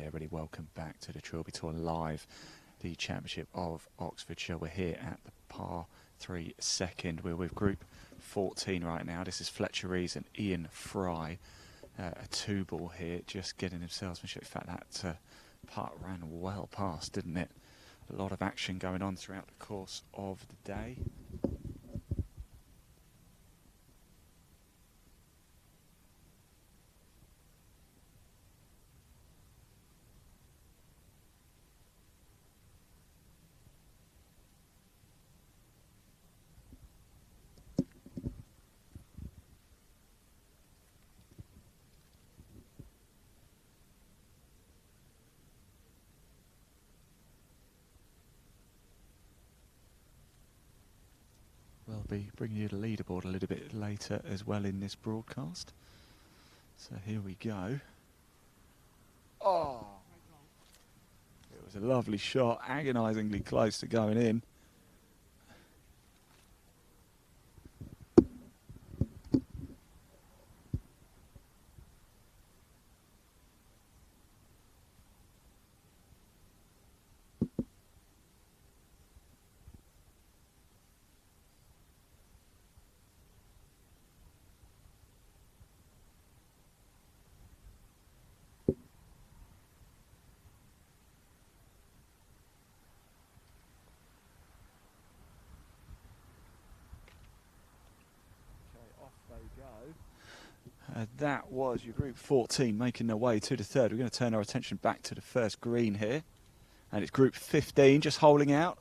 everybody, welcome back to the Trilby Tour live, the Championship of Oxfordshire. We're here at the par 3 second. We're with group 14 right now. This is Fletcher Rees and Ian Fry, a 2-ball here, just getting themselves in shape. In fact, that putt ran well past, didn't it? A lot of action going on throughout the course of the day. We'll be bringing you the leaderboard a little bit later as well in this broadcast. So here we go. Oh! It was a lovely shot, agonisingly close to going in. That was your group 14 making their way to the third. We're going to turn our attention back to the first green here. And it's group 15 just holding out.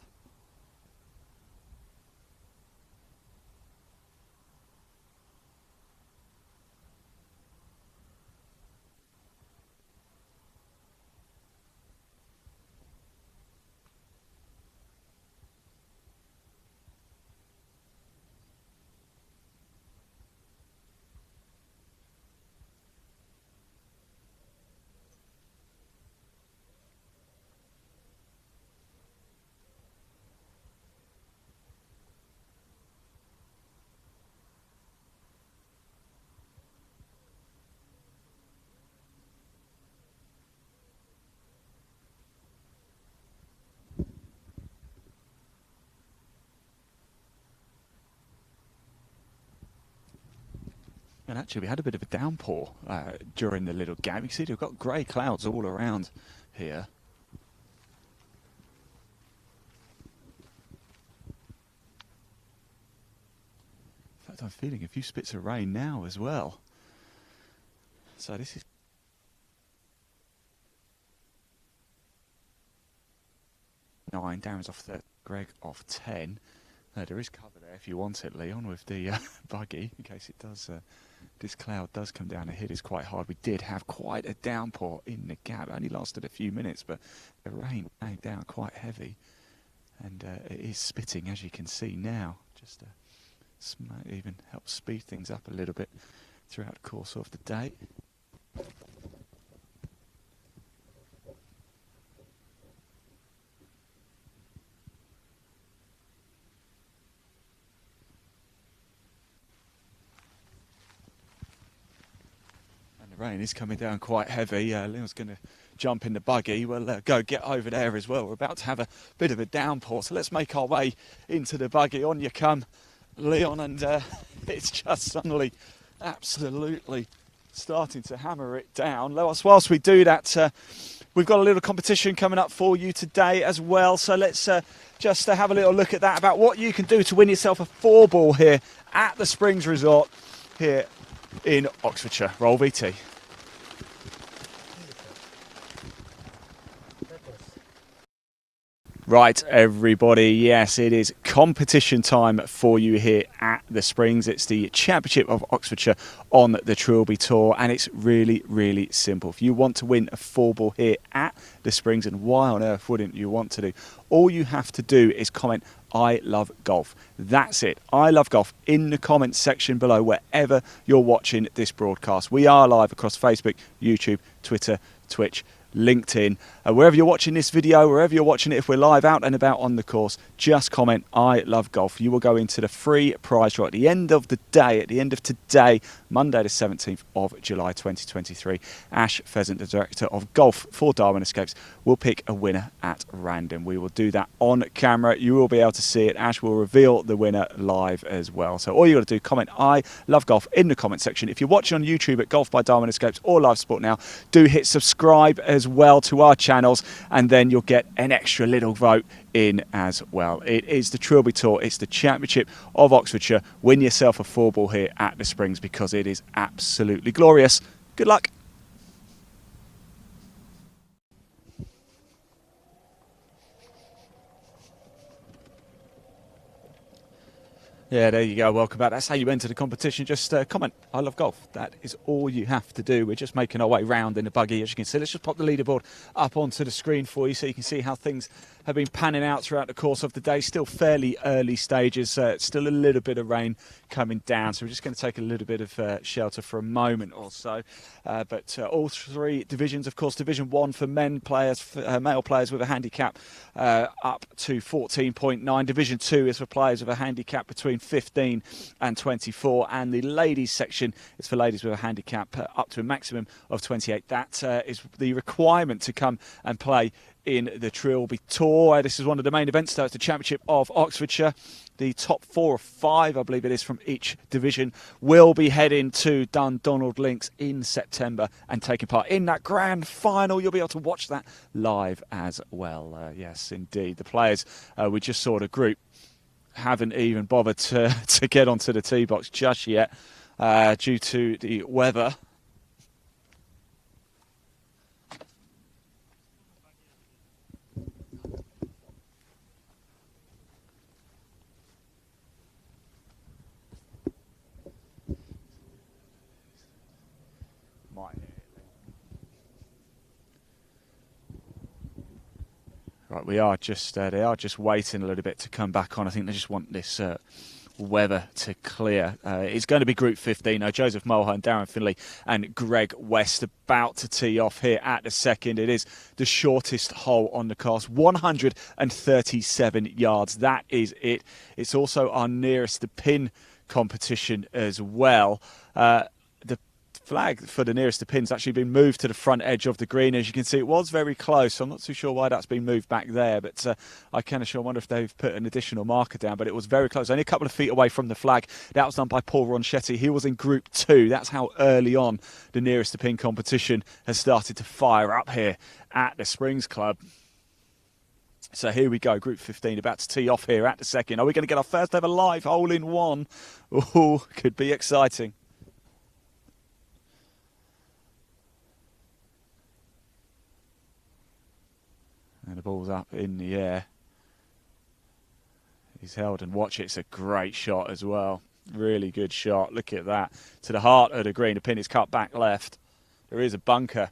And actually, we had a bit of a downpour during the little gap. You can see we've got grey clouds all around here. In fact, I'm feeling a few spits of rain now as well. So this is 9. Darren's off 30. Greg off 10. There is cover there if you want it, Leon, with the buggy, in case it does. This cloud does come down and hit us quite hard. We did have quite a downpour in the gap. It only lasted a few minutes, but the rain came down quite heavy. And it is spitting, as you can see now. Just even helps speed things up a little bit throughout the course of the day. Rain is coming down quite heavy. Leon's going to jump in the buggy. We'll go get over there as well. We're about to have a bit of a downpour, so let's make our way into the buggy. On you come, Leon, and it's just suddenly absolutely starting to hammer it down. Whilst we do that, we've got a little competition coming up for you today as well, so let's just have a little look at that, about what you can do to win yourself a 4-ball here at the Springs Resort here in Oxfordshire. Roll VT. Right, everybody, yes, it is competition time for you here at the Springs. It's the Championship of Oxfordshire on the Trilby Tour, and it's really, really simple. If you want to win a 4-ball here at the Springs, and why on earth wouldn't you want to do, all you have to do is comment, "I love golf." That's it. I love golf in the comments section below, wherever you're watching this broadcast. We are live across Facebook, YouTube, Twitter, Twitch, LinkedIn. Wherever you're watching this video, wherever you're watching it, if we're live out and about on the course, just comment "I love golf." You will go into the free prize draw at the end of the day, at the end of today, Monday the 17th of July 2023. Ash Pheasant, the director of golf for Darwin Escapes, will pick a winner at random. We will do that on camera. You will be able to see it. Ash will reveal the winner live as well. So all you got to do, comment "I love golf" in the comment section. If you're watching on YouTube at Golf by Darwin Escapes or Live Sport Now, do hit subscribe as well to our channels, and then you'll get an extra little vote in as well. It is the Trilby Tour. It's the Championship of Oxfordshire. Win yourself a 4-ball here at the Springs because it is absolutely glorious. Good luck. Yeah, there you go. Welcome back. That's how you enter the competition. Just comment "I love golf." That is all you have to do. We're just making our way round in the buggy, as you can see. Let's just pop the leaderboard up onto the screen for you so you can see how things have been panning out throughout the course of the day. Still fairly early stages. Still a little bit of rain coming down, so we're just going to take a little bit of shelter for a moment or so. But all three divisions, of course, Division 1 for men players, male players with a handicap up to 14.9. Division 2 is for players with a handicap between 15 and 24, and the ladies section is for ladies with a handicap up to a maximum of 28. That is the requirement to come and play in the Trilby Tour. This is one of the main events, though. It's the Championship of Oxfordshire. The top 4 or 5, I believe it is, from each division will be heading to Dundonald Links in September and taking part in that grand final. You'll be able to watch that live as well. Yes, indeed. The players, we just saw the group, haven't even bothered to get onto the tee box just yet due to the weather. Right, we are just they are just waiting a little bit to come back on. I think they just want this weather to clear. It's going to be Group 15 now. Joseph Mulhern, Darren Finley and Greg West about to tee off here at the second. It is the shortest hole on the course, 137 yards. That is it. It's also our nearest to pin competition as well. The flag for the nearest to pin's actually been moved to the front edge of the green. As you can see, it was very close. I'm not too sure why that's been moved back there, but I can assure, I wonder if they've put an additional marker down, but it was very close, only a couple of feet away from the flag. That was done by Paul Ronchetti. He was in Group 2. That's how early on the nearest to pin competition has started to fire up here at the Springs Club. So here we go, Group 15 about to tee off here at the second. Are we going to get our first ever live hole-in-one? Oh, could be exciting. And the ball's up in the air. He's held, and watch it. It's a great shot as well. Really good shot. Look at that. To the heart of the green. The pin is cut back left. There is a bunker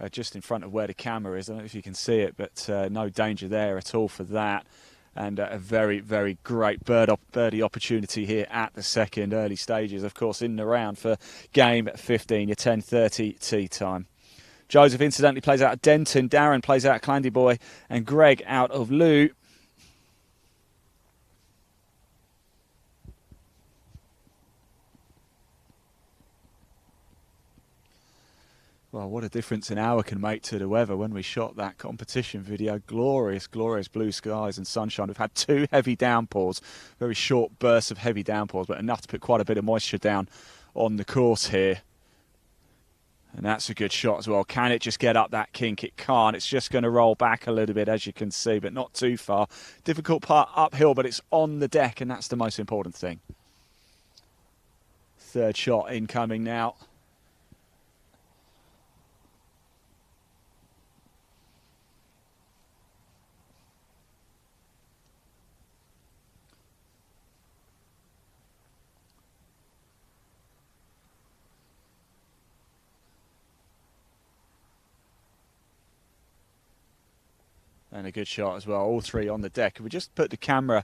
just in front of where the camera is. I don't know if you can see it, but no danger there at all for that. And a very, very great birdie opportunity here at the second. Early stages, of course, in the round for game 15, your 10:30 tee time. Joseph incidentally plays out of Denton, Darren plays out of Clandyboy, and Greg out of Lou. Well, what a difference an hour can make to the weather. When we shot that competition video, glorious, glorious blue skies and sunshine. We've had 2 heavy downpours, very short bursts of heavy downpours, but enough to put quite a bit of moisture down on the course here. And that's a good shot as well. Can it just get up that kink? It can't. It's just going to roll back a little bit, as you can see, but not too far. Difficult part uphill, but it's on the deck, and that's the most important thing. Third shot incoming now. And a good shot as well. All 3 on the deck. If we just put the camera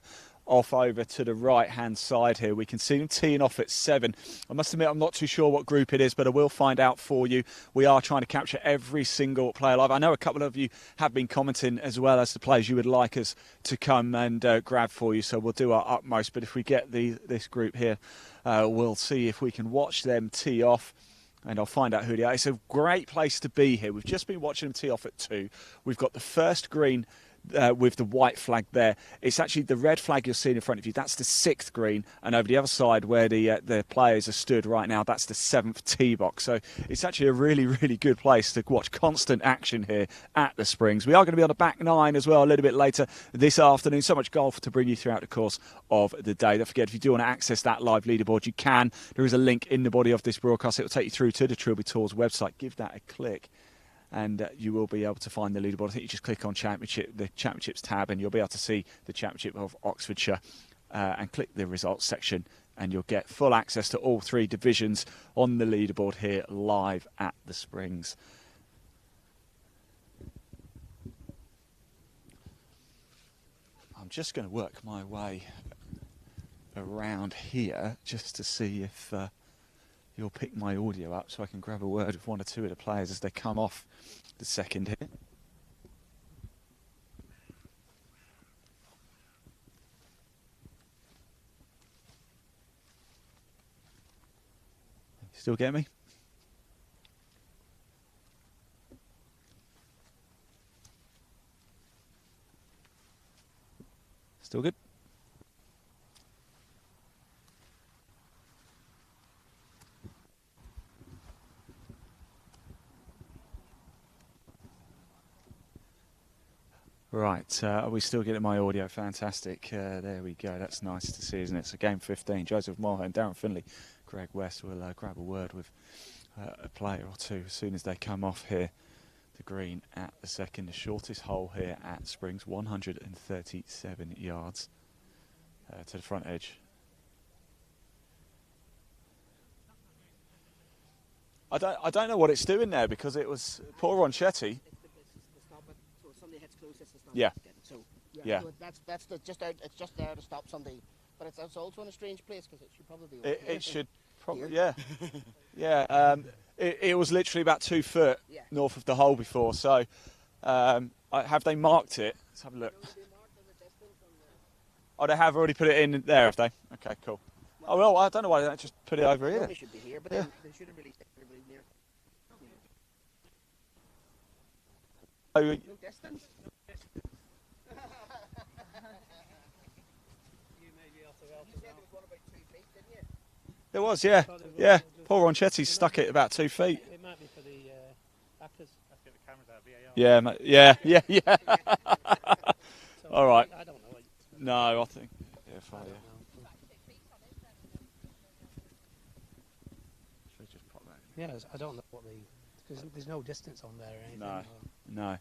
off over to the right-hand side here. We can see them teeing off at 7. I must admit, I'm not too sure what group it is, but I will find out for you. We are trying to capture every single player live. I know a couple of you have been commenting as well as the players you would like us to come and grab for you, so we'll do our utmost. But if we get this group here, we'll see if we can watch them tee off. And I'll find out who they are. It's a great place to be here. We've just been watching them tee off at 2. We've got the first green with the white flag there. It's actually the red flag you're seeing in front of you. That's the 6th green. And over the other side where the players are stood right now, that's the 7th tee box. So it's actually a really, really good place to watch constant action here at the Springs. We are going to be on the back 9 as well a little bit later this afternoon. So much golf to bring you throughout the course of the day. Don't forget, if you do want to access that live leaderboard, you can. There is a link in the body of this broadcast. It will take you through to the Trilby Tour's website. Give that a click, and you will be able to find the leaderboard. I think you just click on the Championships tab, and you'll be able to see the Championship of Oxfordshire, and click the results section, and you'll get full access to all 3 divisions on the leaderboard here live at the Springs. I'm just going to work my way around here just to see if you'll pick my audio up so I can grab a word with 1 or 2 of the players as they come off the second hit. Still get me? Still good? Right, are we still getting my audio? Fantastic. There we go. That's nice to see, isn't it? So game 15, Joseph Mulhern, Darren Finley, Greg West will grab a word with a player or 2 as soon as they come off here. The green at the second, the shortest hole here at Springs, 137 yards to the front edge. I don't know what it's doing there because it was Paul Ronchetti. Yeah. So yeah. So that's just out. It's just there to stop somebody, but it's also in a strange place because it should probably be. It should probably, yeah, yeah. It was literally about 2 foot north of the hole before. So, have they marked it? Let's have a look. Oh, they have already put it in there, have they? Okay, cool. Oh well, I don't know why they don't just put it over here. They should be here, but they should have released everybody near. Oh, No distance. it was, yeah, yeah. Paul Ronchetti stuck it about 2 feet. It might be for the backers. Let's get the cameras out, VAR. Yeah. So all right. I don't know. No, I think. Yeah, fine. I don't Yeah. know. Should we just pop that? Yeah, I don't know what because there's no distance on there or anything. No. or- No,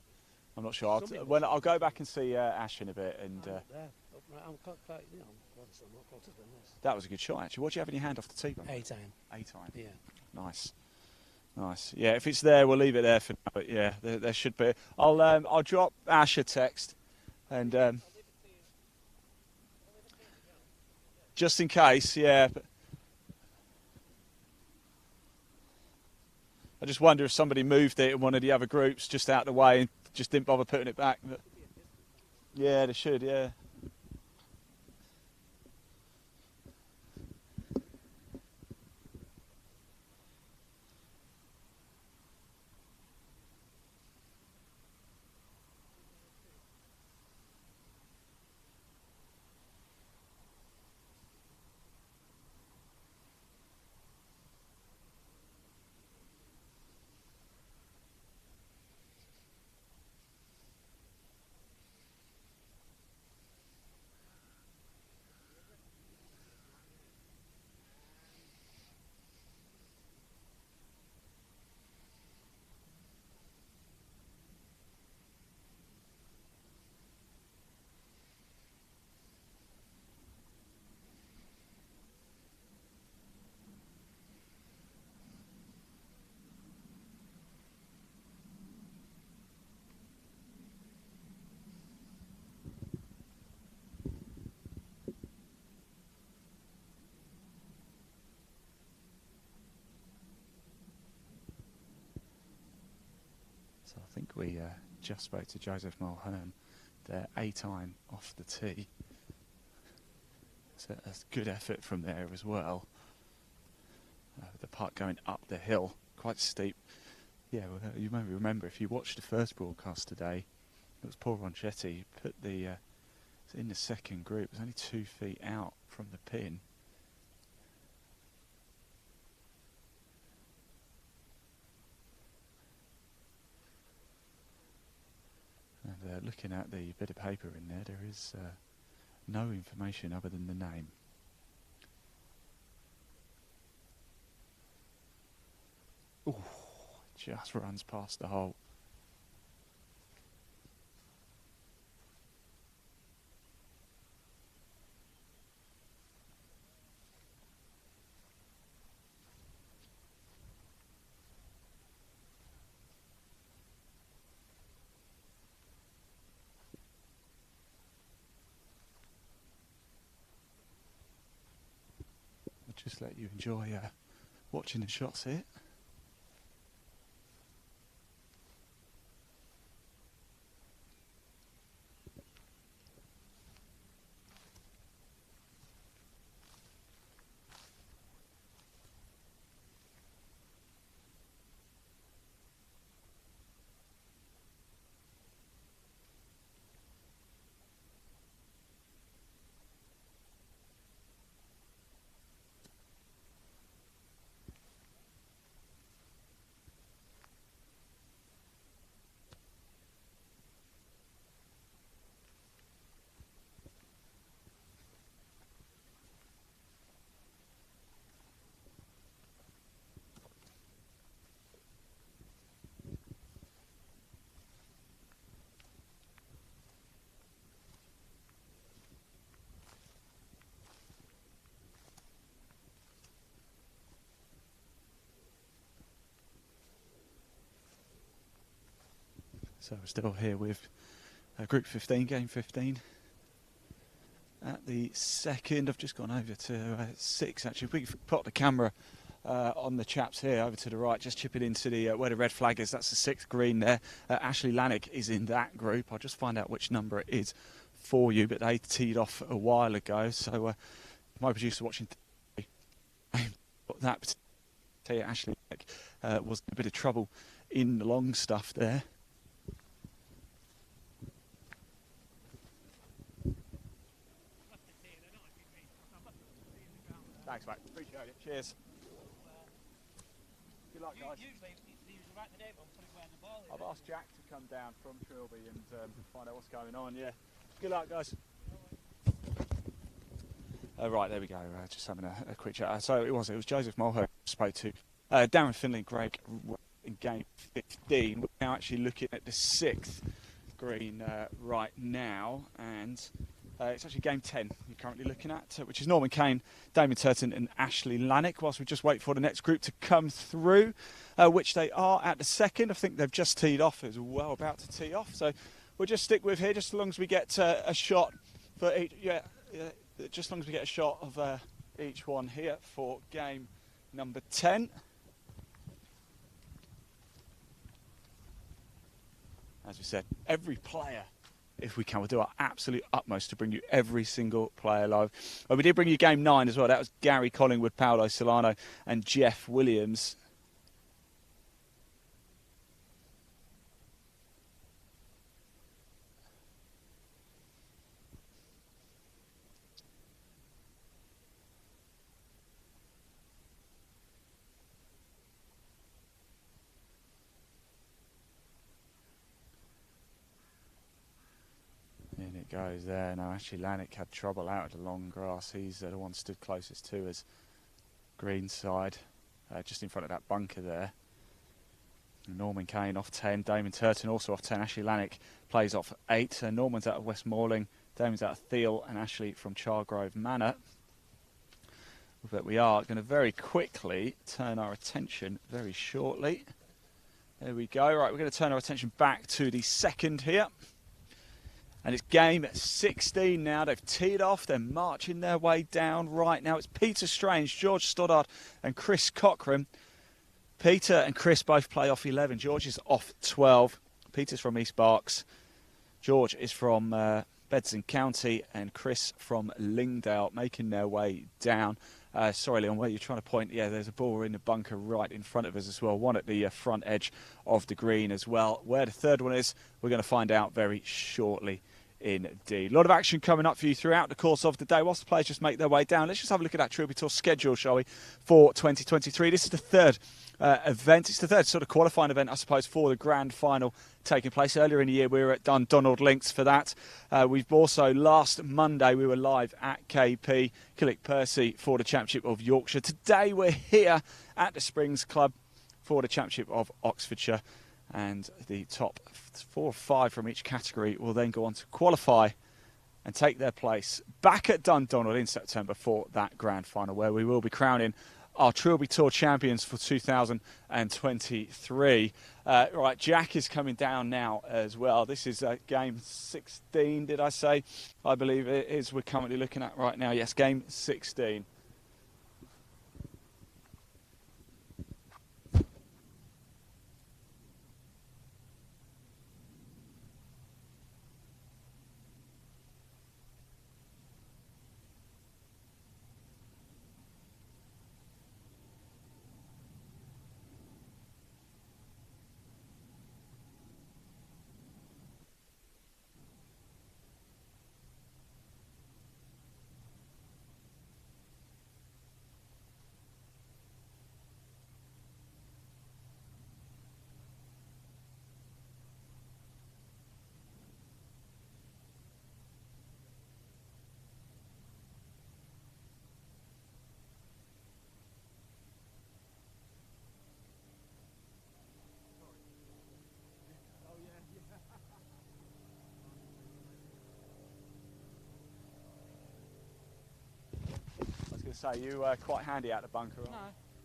I'm not sure. I'll go back and see Ash in a bit, and I'm up there. I'm quite, closer than this. that was a good shot actually. What do you have in your hand off the tee? A-time. A-time. Yeah. Nice. Yeah, if it's there, we'll leave it there for now. But yeah, there should be. I'll drop Ash a text, and just in case. Yeah. But I just wonder if somebody moved it in one of the other groups just out of the way and just didn't bother putting it back. But yeah, they should. Yeah. So I think we just spoke to Joseph Mulhern, their 8-iron off the tee. So a good effort from there as well. The putt going up the hill, quite steep. Yeah, well, you remember if you watched the first broadcast today, it was Paul Ronchetti put the in the second group. It was only 2 feet out from the pin. And looking at the bit of paper in there, there is no information other than the name. Ooh, just runs past the hole. I'll just let you enjoy watching the shots here. So we're still here with Group 15, Game 15. At the second, I've just gone over to 6 actually. If we can put the camera on the chaps here over to the right, just chip it into the where the red flag is. That's the 6th green there. Ashley Lannick is in that group. I'll just find out which number it is for you, but they teed off a while ago. So my producer watching that Ashley Lannick was in a bit of trouble in the long stuff there. Thanks, mate. Appreciate it. Cheers. Good luck, guys. I've asked Jack to come down from Trilby and find out what's going on. Yeah. Good luck, guys. Right, there we go. Just having a quick chat. So it was Joseph Mulhern spoke to Darren Finley, Greg in Game 15. We're now actually looking at the 6th green right now, and it's actually Game 10 you're currently looking at, which is Norman Kane, Damon Turton and Ashley Lannick, whilst we just wait for the next group to come through, which they are at the second. I think they've just teed off as well, about to tee off. So we'll just stick with here, just as long as we get a shot for each, just as long as we get a shot of each one here for game number 10. As we said, every player, if we can, we'll do our absolute utmost to bring you every single player live. Well, we did bring you game 9 as well. That was Gary Collingwood, Paolo Solano and Jeff Williams. In it goes there. Now, actually, Lannick had trouble out of the long grass. He's the one stood closest to us. Green side, just in front of that bunker there. Norman Kane off 10. Damon Turton also off 10. Ashley Lannick plays off 8. Norman's out of Westmoreland. Damon's out of Thiel. And Ashley from Chargrove Manor. But we are going to very quickly turn our attention very shortly. There we go. Right, we're going to turn our attention back to the second here. And it's game 16 now. They've teed off. They're marching their way down right now. It's Peter Strange, George Stoddard and Chris Cochran. Peter and Chris both play off 11. George is off 12. Peter's from East Berks. George is from Bedson County, and Chris from Lingdale, making their way down. Sorry, Leon, where you're trying to point? Yeah, there's a ball in the bunker right in front of us as well. One at the front edge of the green as well. Where the third one is, we're going to find out very shortly indeed. A lot of action coming up for you throughout the course of the day. Whilst the players just make their way down, let's just have a look at that Trilby Tour schedule, shall we, for 2023. This is the third event. It's the third sort of qualifying event, I suppose, for the grand final taking place. Earlier in the year, we were at Dundonald Links for that. We've also, last Monday, we were live at KP, Killick Percy, for the Championship of Yorkshire. Today, we're here at the Springs Club for the Championship of Oxfordshire. And the top 4 or 5 from each category will then go on to qualify and take their place back at Dundonald in September for that grand final, where we will be crowning our Trilby Tour champions for 2023. Right, Jack is coming down now as well. This is game 16, did I say? I believe it is we're currently looking at right now. Yes, game 16. Say you quite handy out the bunker, aren't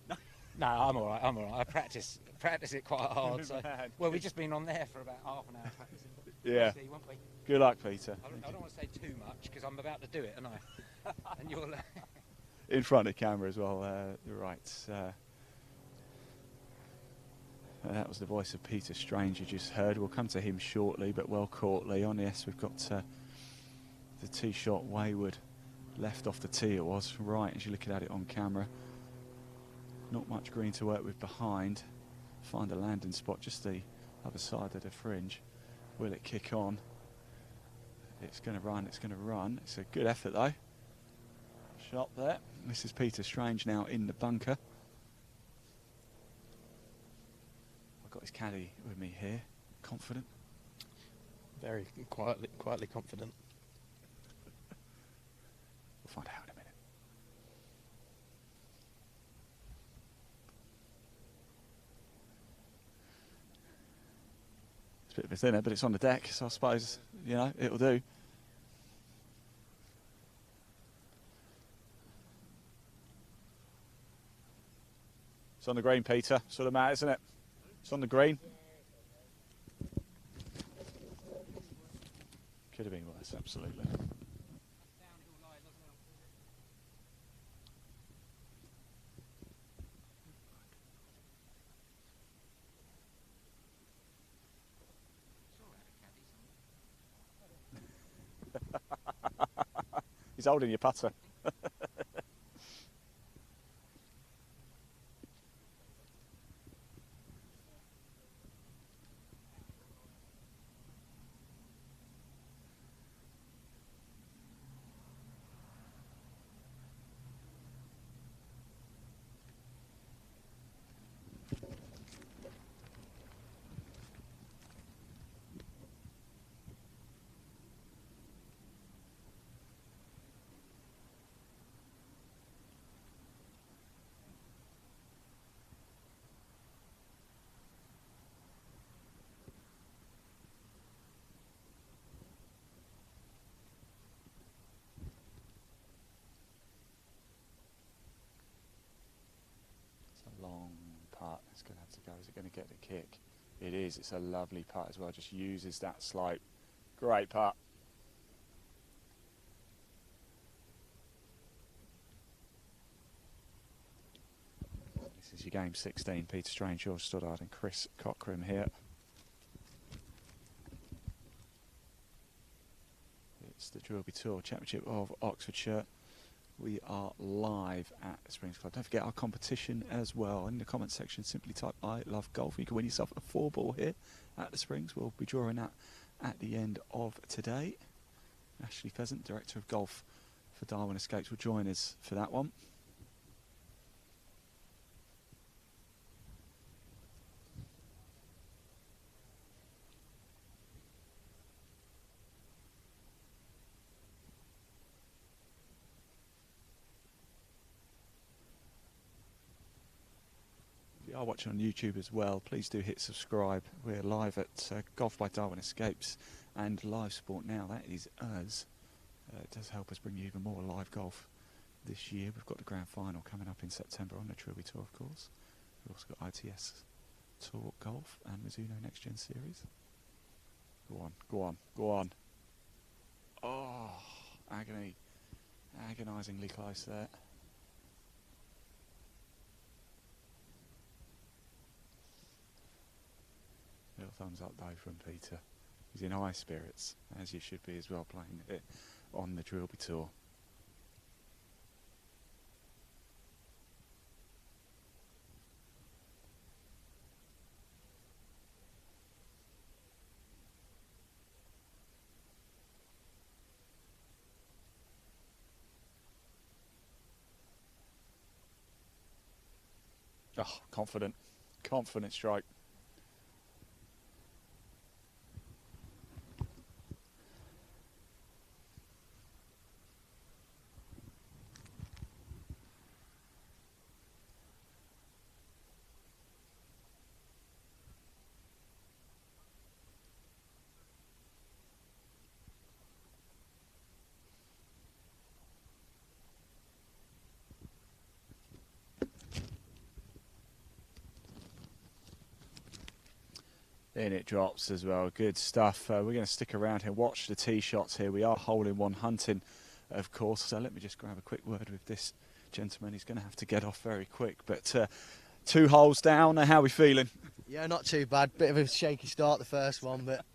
you? No, I'm all right. I'm all right. I practice it quite hard. So. Well, we've just been on there for about half an hour practicing. Yeah. We'll see, won't we? Good luck, Peter. I don't want to say too much because I'm about to do it, and and you'll in front of the camera as well. Right. That was the voice of Peter Strange you just heard. We'll come to him shortly, but well caught, Leon. Yes, we've got the tee shot wayward. Left off the tee it was, right as you're looking at it on camera. Not much green to work with behind. Find a landing spot just the other side of the fringe. Will it kick on? It's going to run, it's going to run. It's a good effort though. Shot there. This is Peter Strange now in the bunker. I've got his caddy with me here. Confident? Very quietly confident. We'll find out in a minute. It's a bit of a thinner, but it's on the deck, so I suppose, you know, it'll do. It's on the green, Peter. Sort of mad, isn't it? It's on the green. Could have been worse, absolutely. He's holding your putter. Long putt. It's going to have to go. Is it going to get the kick? It is. It's a lovely putt as well. Just uses that slope. Great putt. This is your game 16. Peter Strange, George Stoddard and Chris Cockram here. the Trilby Tour Championship of Oxfordshire. We are live at the Springs Club. Don't forget our competition as well. In the comment section, simply type I love golf. You can win yourself a 4-ball here at the Springs. We'll be drawing that at the end of today. Ashley Pheasant, Director of Golf for Darwin Escapes, will join us for that one. If you are watching on YouTube as well, please do hit subscribe. We're live at Golf by Darwin Escapes and Live Sport Now. That is us. It does help us bring you even more live golf this year. We've got the grand final coming up in September on the Trilby Tour, of course. We've also got ITS Tour Golf and Mizuno Next Gen Series. Go on, go on, go on. Oh, agony. Agonisingly close there. Little thumbs up though from Peter. He's in high spirits, as you should be as well, playing it on the Trilby Tour. Oh, confident strike. In it drops as well. Good stuff. We're going to stick around here, watch the tee shots here. We are hole-in-one hunting, of course. So let me just grab a quick word with this gentleman. He's going to have to get off very quick. But 2 holes down. How are we feeling? Yeah, not too bad. Bit of a shaky start, the first one, but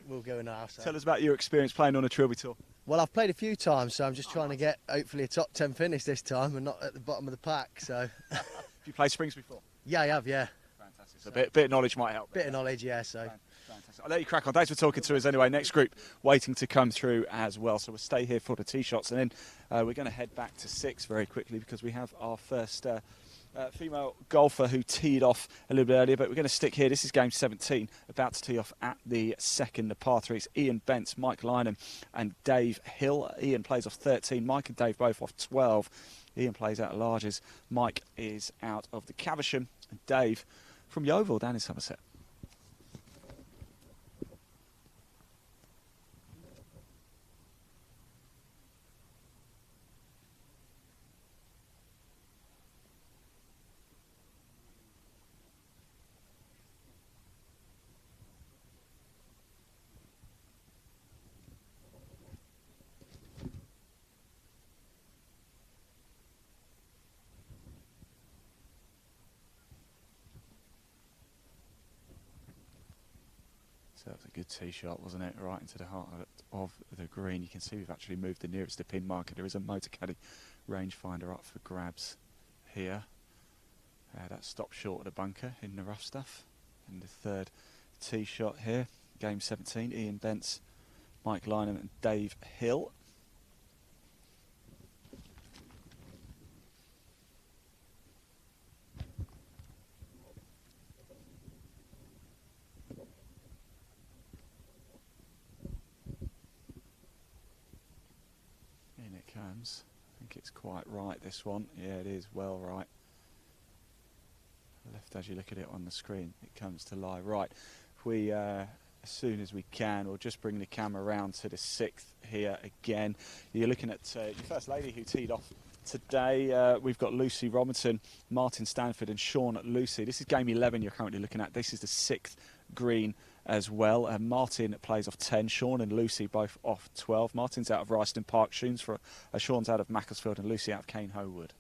we'll go now. So. Tell us about your experience playing on a Trilby Tour. Well, I've played a few times, so I'm just trying to get, hopefully, a top 10 finish this time and not at the bottom of the pack. So. Have you played Springs before? Yeah, I have, yeah. Fantastic. So a bit of knowledge might help. Bit of knowledge, yeah, so. Fantastic. I'll let you crack on. Thanks for talking to us anyway. Next group waiting to come through as well. So we'll stay here for the tee shots, and then we're going to head back to 6 very quickly because we have our first female golfer who teed off a little bit earlier, but we're going to stick here. This is game 17, about to tee off at the second, the par 3. It's Ian Bence, Mike Lynham and Dave Hill. Ian plays off 13, Mike and Dave both off 12. Ian plays out of Larges, Mike is out of the Caversham, and Dave from Yeovil down in Somerset. So that was a good tee shot, wasn't it? Right into the heart of the green. You can see we've actually moved the nearest to pin marker. There is a Motocaddy rangefinder up for grabs here. That stopped short of the bunker in the rough stuff. And the third tee shot here, game 17, Ian Bence, Mike Lynham and Dave Hill. Comes. I think it's quite right, this one. Yeah, it is well right. Left as you look at it on the screen, it comes to lie right. If we, as soon as we can, we'll just bring the camera around to the 6th here again. You're looking at your first lady who teed off today. We've got Lucy Robinson, Martin Stanford and Sean Lucy. This is game 11 you're currently looking at. This is the 6th green as well. Martin plays off 10, Sean and Lucy both off 12. Martin's out of Ryston Park, Sean's out of Macclesfield and Lucy out of Cane Howood.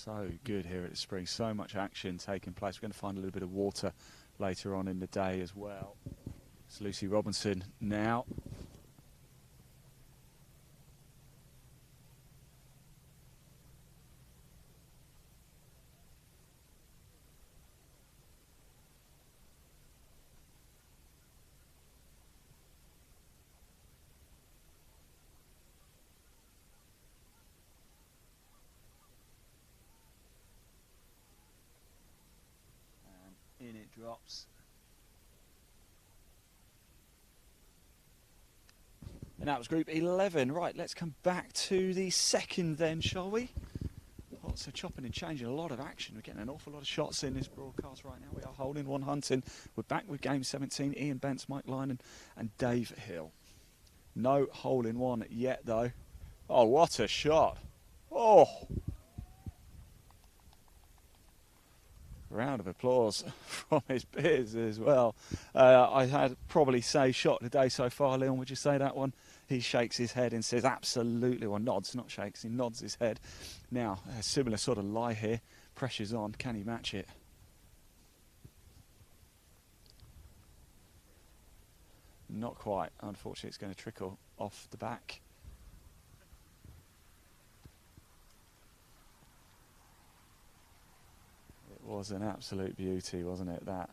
So good here at the Spring. So much action taking place. We're going to find a little bit of water later on in the day as well. It's Lucy Robinson now. And in it drops. And that was Group 11. Right, let's come back to the second then, shall we? Lots of chopping and changing, a lot of action. We're getting an awful lot of shots in this broadcast right now. We are holding one hunting. We're back with game 17. Ian Bence, Mike Lynon and Dave Hill. No hole in one yet, though. Oh, what a shot. Oh! Round of applause from his peers as well. I had probably say shot today so far. Leon, would you say that one? He shakes his head and says absolutely, or nods, not shakes, he nods his head. Now, a similar sort of lie here. Pressure's on. Can he match it? Not quite. Unfortunately, it's going to trickle off the back. It was an absolute beauty, wasn't it, that?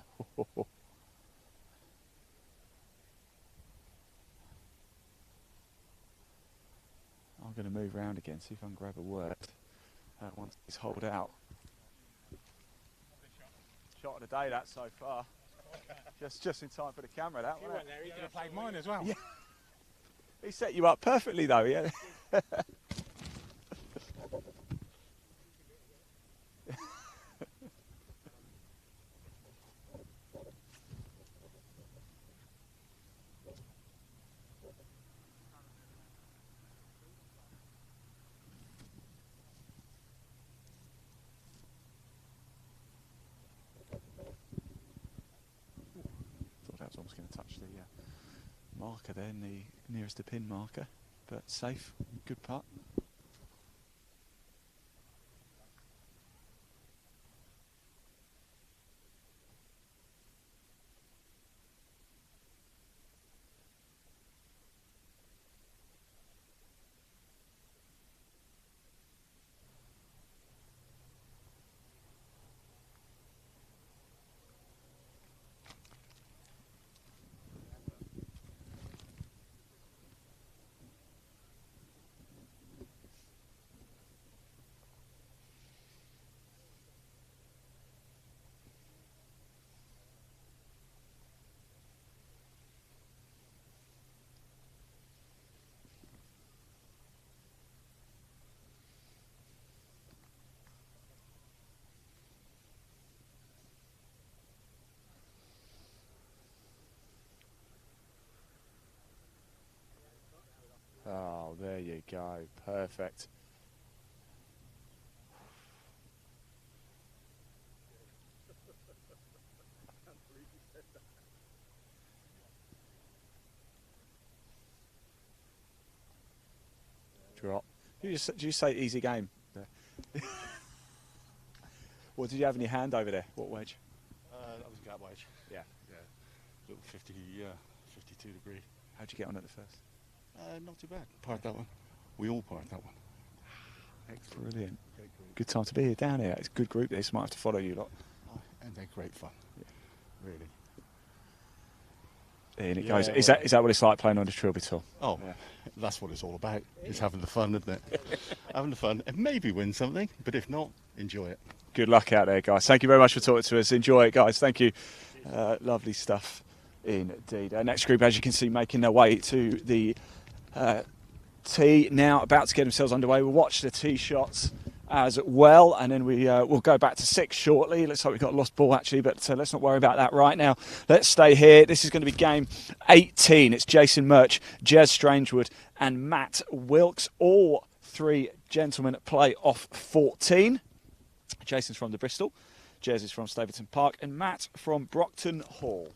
I'm going to move around again, see if I can grab a word once he's holed out. Shot of the day, that so far. just in time for the camera, that one. He could have played mine as well. Yeah. He set you up perfectly, though, yeah. I was almost going to touch the marker there, the nearest to pin marker, but safe, good putt. Oh, there you go. Perfect. Drop. Did you say easy game? What did you have in your hand over there? What wedge? That was a gap wedge. Yeah. Little 52 degree. How'd you get on at the first? Not too bad. Parked that one. We all parked that one. Excellent. Brilliant. Good time to be here down here. It's a good group. This might have to follow you lot. Oh, and they're great fun. Yeah. Really. In it Yeah, goes. well, Is that what it's like playing on the Trilby Tour? Oh, Yeah. That's what it's all about. It's having the fun, isn't it? Having the fun and maybe win something, but if not, enjoy it. Good luck out there, guys. Thank you very much for talking to us. Enjoy it, guys. Thank you. Lovely stuff indeed. Our next group, as you can see, making their way to the tee now, about to get themselves underway. We'll watch the tee shots as well, and then we'll go back to 6 shortly. Looks like we've got a lost ball actually, but let's not worry about that right now. Let's stay here. This is going to be game 18. It's Jason Murch, Jez Strangewood and Matt Wilkes. All 3 gentlemen play off 14. Jason's from the Bristol, Jez is from Staverton Park, and Matt from Brockton Hall.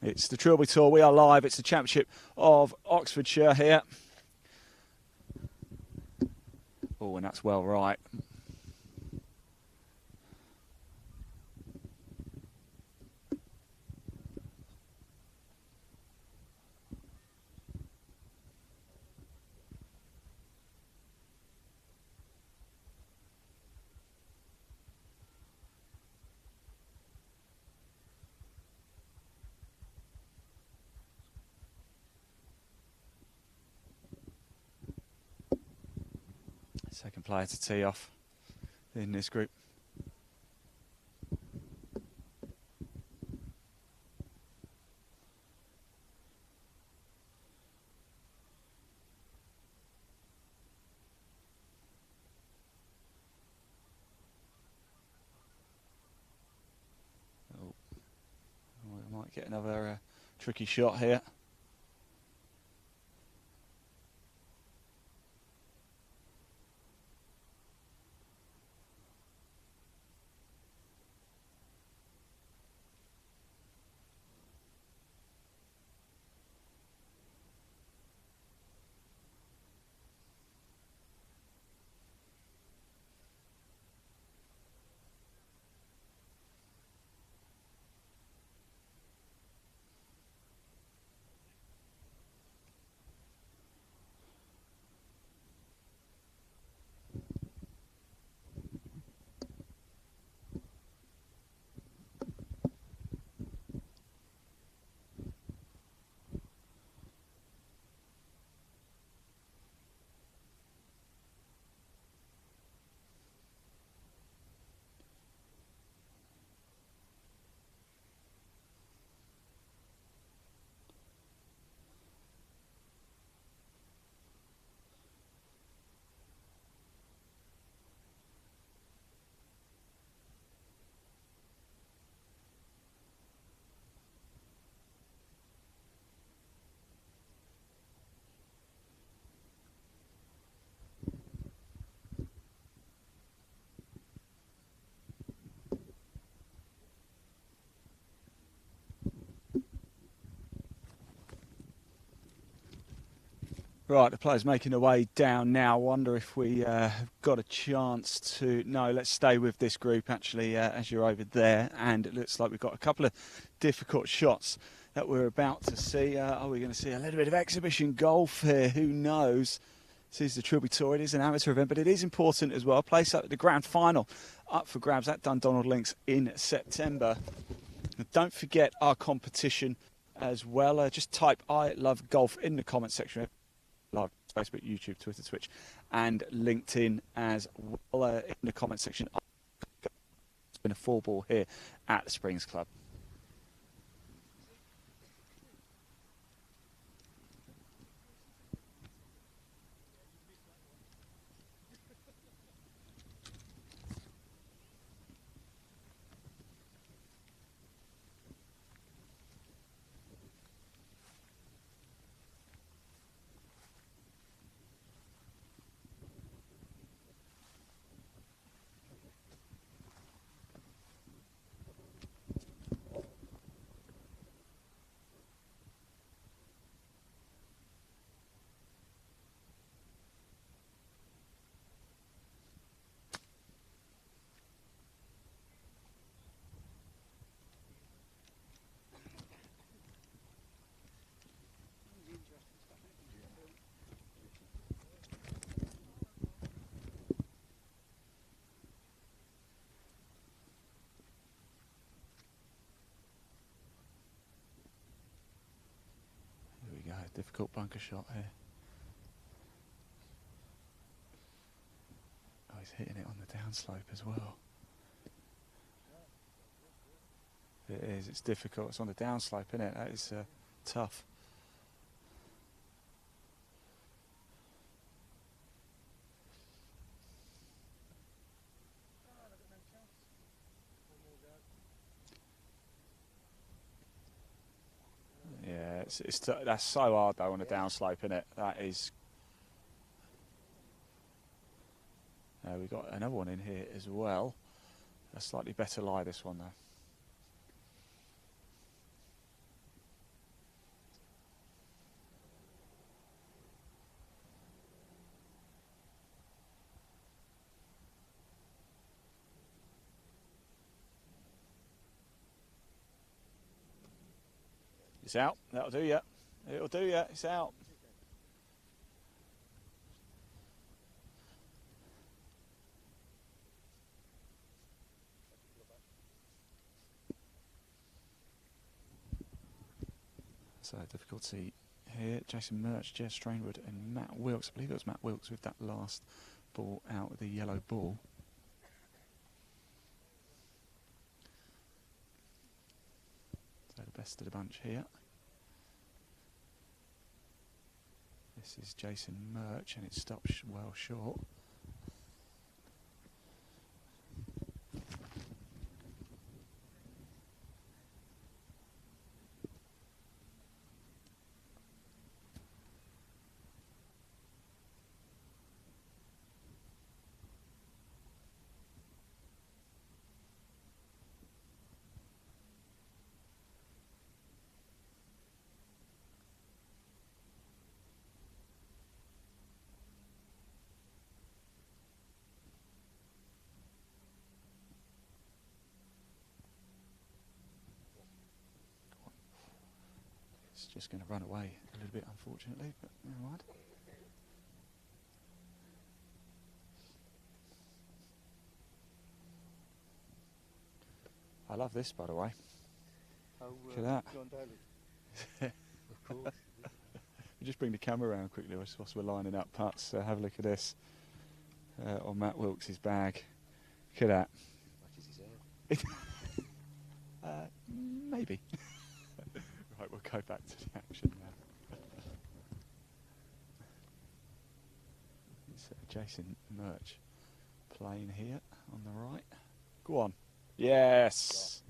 It's the Trilby Tour. We are live. It's the Championship of Oxfordshire here. Oh, and that's well right. Second player to tee off in this group. Oh, we might get another tricky shot here. Right, the players making their way down now. Wonder if we have got a chance to... No, let's stay with this group, actually, as you're over there. And it looks like we've got a couple of difficult shots that we're about to see. Are we going to see a little bit of exhibition golf here? Who knows? This is the Trilby Tour. It is an amateur event, but it is important as well. Place up at the grand final up for grabs at Dundonald Links in September. And don't forget our competition as well. Just type "I love golf" in the comment section. Live Facebook, YouTube, Twitter, Twitch, and LinkedIn as well. In the comment section, it's been a 4-ball here at the Springs Club. Difficult bunker shot here. Oh, he's hitting it on the downslope as well. It is, it's difficult. It's on the downslope, isn't it? That is tough. Yeah, that's so hard though on a downslope, isn't it? That is. We've got another one in here as well. A slightly better lie, this one though. It's out. That'll do ya. It'll do ya. It's out. So difficulty here. Jason Murch, Jez Strainwood and Matt Wilkes. I believe it was Matt Wilkes with that last ball out with the yellow ball. So the best of the bunch here. This is Jason Murch and it stops well short. It's just going to run away a little bit, unfortunately, but never mind. I love this, by the way. Look at that. John Daly. Of course. We'll just bring the camera around quickly whilst we're lining up putts. Have a look at this on Matt Wilkes' bag. Look at that. Maybe. Right, we'll go back to the action now. It's Jason Murch playing here on the right. Go on. Yes.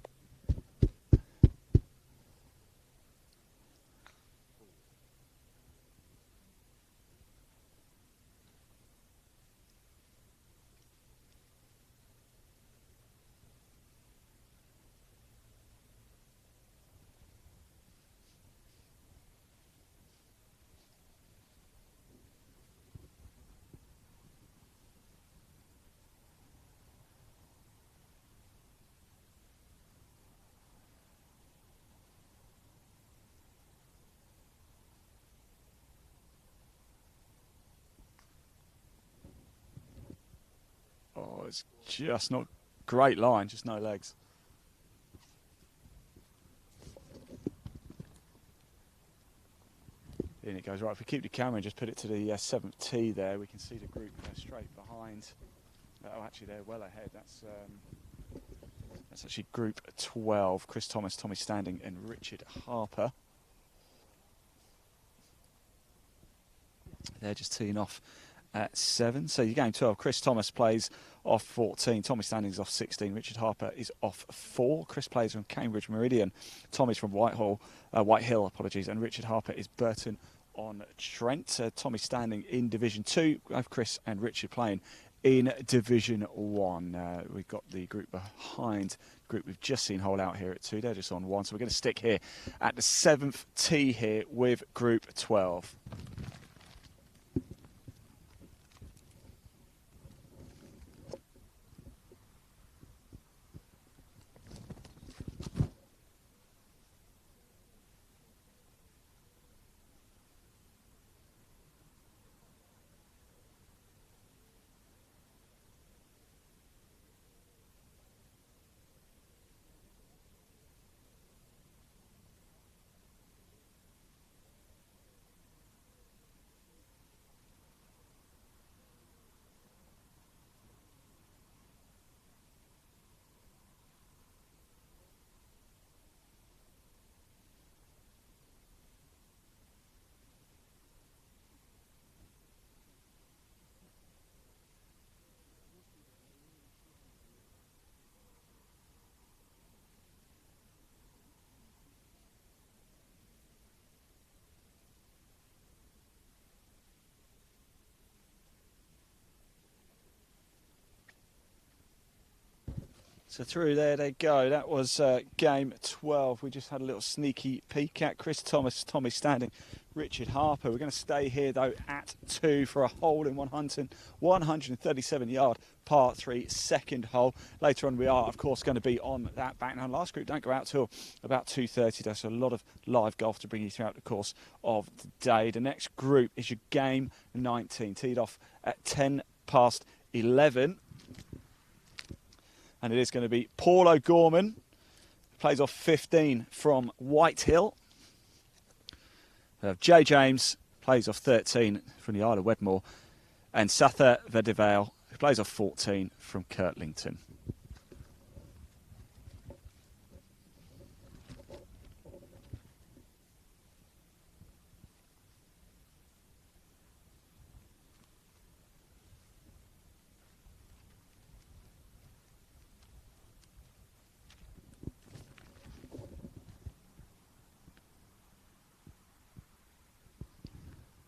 Oh, it's just not great line, just no legs. In it goes. Right, if we keep the camera and just put it to the 7th tee there, we can see the group straight behind. Oh, actually, they're well ahead. That's actually group 12. Chris Thomas, Tommy Standing and Richard Harper. They're just teeing off at 7. So you're going 12. Chris Thomas plays off 14. Tommy Standing's off 16. Richard Harper is off 4. Chris plays from Cambridge Meridian. Tommy's from Whitehill, apologies. And Richard Harper is Burton on Trent. Tommy Standing in Division 2. We have Chris and Richard playing in Division 1. We've got the group behind. Group we've just seen hold out here at 2. They're just on 1. So we're going to stick here at the 7th tee here with Group 12. So through there they go. That was game 12. We just had a little sneaky peek at Chris Thomas, Tommy Standing, Richard Harper. We're going to stay here though at 2 for a hole in 137-yard par 3 second hole. Later on we are of course going to be on that back nine. Last group don't go out till about 2:30. There's a lot of live golf to bring you throughout the course of the day. The next group is your game 19, teed off at 10 past 11. And it is going to be Paul O'Gorman, who plays off 15 from Whitehill. Jay James plays off 13 from the Isle of Wedmore. And Satha Vedivale, who plays off 14 from Kirtlington.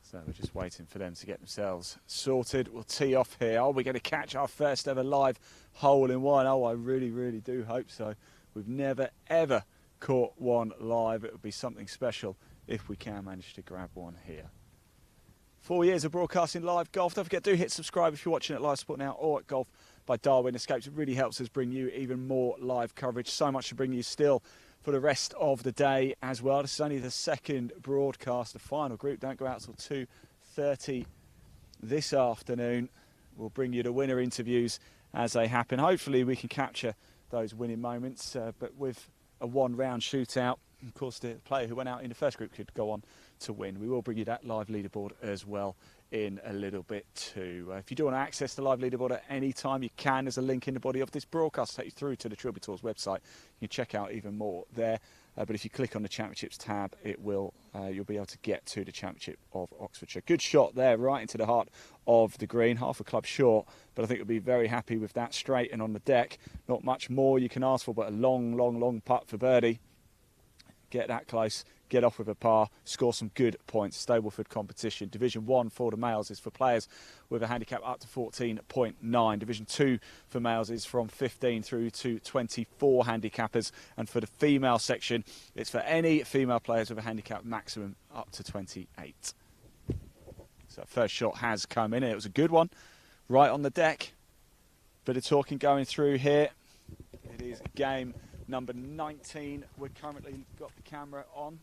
So we're just waiting for them to get themselves sorted. We'll tee off here. Are we going to catch our first ever live hole in one? Oh, I really, really do hope so. We've never, ever caught one live. It would be something special if we can manage to grab one here. 4 years of broadcasting live golf. Don't forget, do hit subscribe if you're watching at Live Sport Now or at Golf by Darwin Escapes. It really helps us bring you even more live coverage. So much to bring you still for the rest of the day as well. This is only the second broadcast. The final group don't go out till 2:30 this afternoon. We'll bring you the winner interviews as they happen. Hopefully we can capture those winning moments, but with a one-round shootout, of course the player who went out in the first group could go on to win. We will bring you that live leaderboard as well in a little bit too. If you do want to access the live leaderboard at any time, you can. There's a link in the body of this broadcast to take you through to the Trilby Tour's website. You can check out even more there. But if you click on the Championships tab, it will you'll be able to get to the Championship of Oxfordshire. Good shot there, right into the heart of the green, half a club short, but I think you'll be very happy with that straight and on the deck. Not much more you can ask for, but a long, long, long putt for birdie. Get that close, get off with a par, score some good points. Stableford competition. Division 1 for the males is for players with a handicap up to 14.9. Division 2 for males is from 15 through to 24 handicappers. And for the female section, it's for any female players with a handicap maximum up to 28. So first shot has come in, and it was a good one. Right on the deck. Bit of talking going through here. It is game number 19. We've currently got the camera on.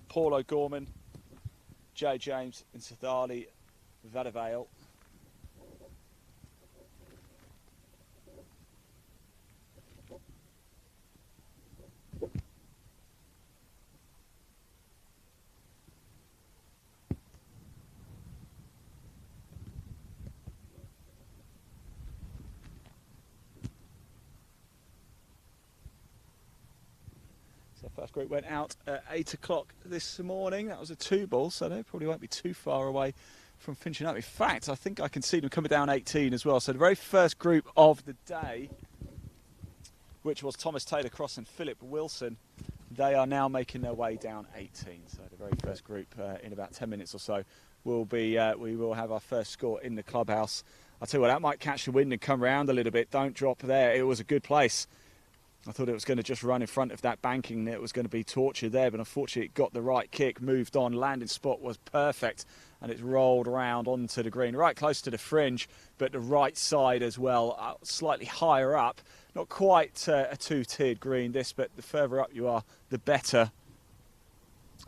Paul O'Gorman, Jay James and Sathali Vadavale. So first group went out at 8 o'clock this morning. That was a 2-ball, so they probably won't be too far away from finishing up. In fact, I think I can see them coming down 18 as well. So the very first group of the day, which was Thomas Taylor Cross and Philip Wilson, they are now making their way down 18. So the very first group in about 10 minutes or so will be, we will have our first score in the clubhouse. I'll tell you what, that might catch the wind and come round a little bit. Don't drop there. It was a good place. I thought it was going to just run in front of that banking. It was going to be tortured there, but unfortunately it got the right kick, moved on. Landing spot was perfect, and it's rolled around onto the green, right close to the fringe, but the right side as well, slightly higher up. Not quite a two-tiered green, this, but the further up you are, the better.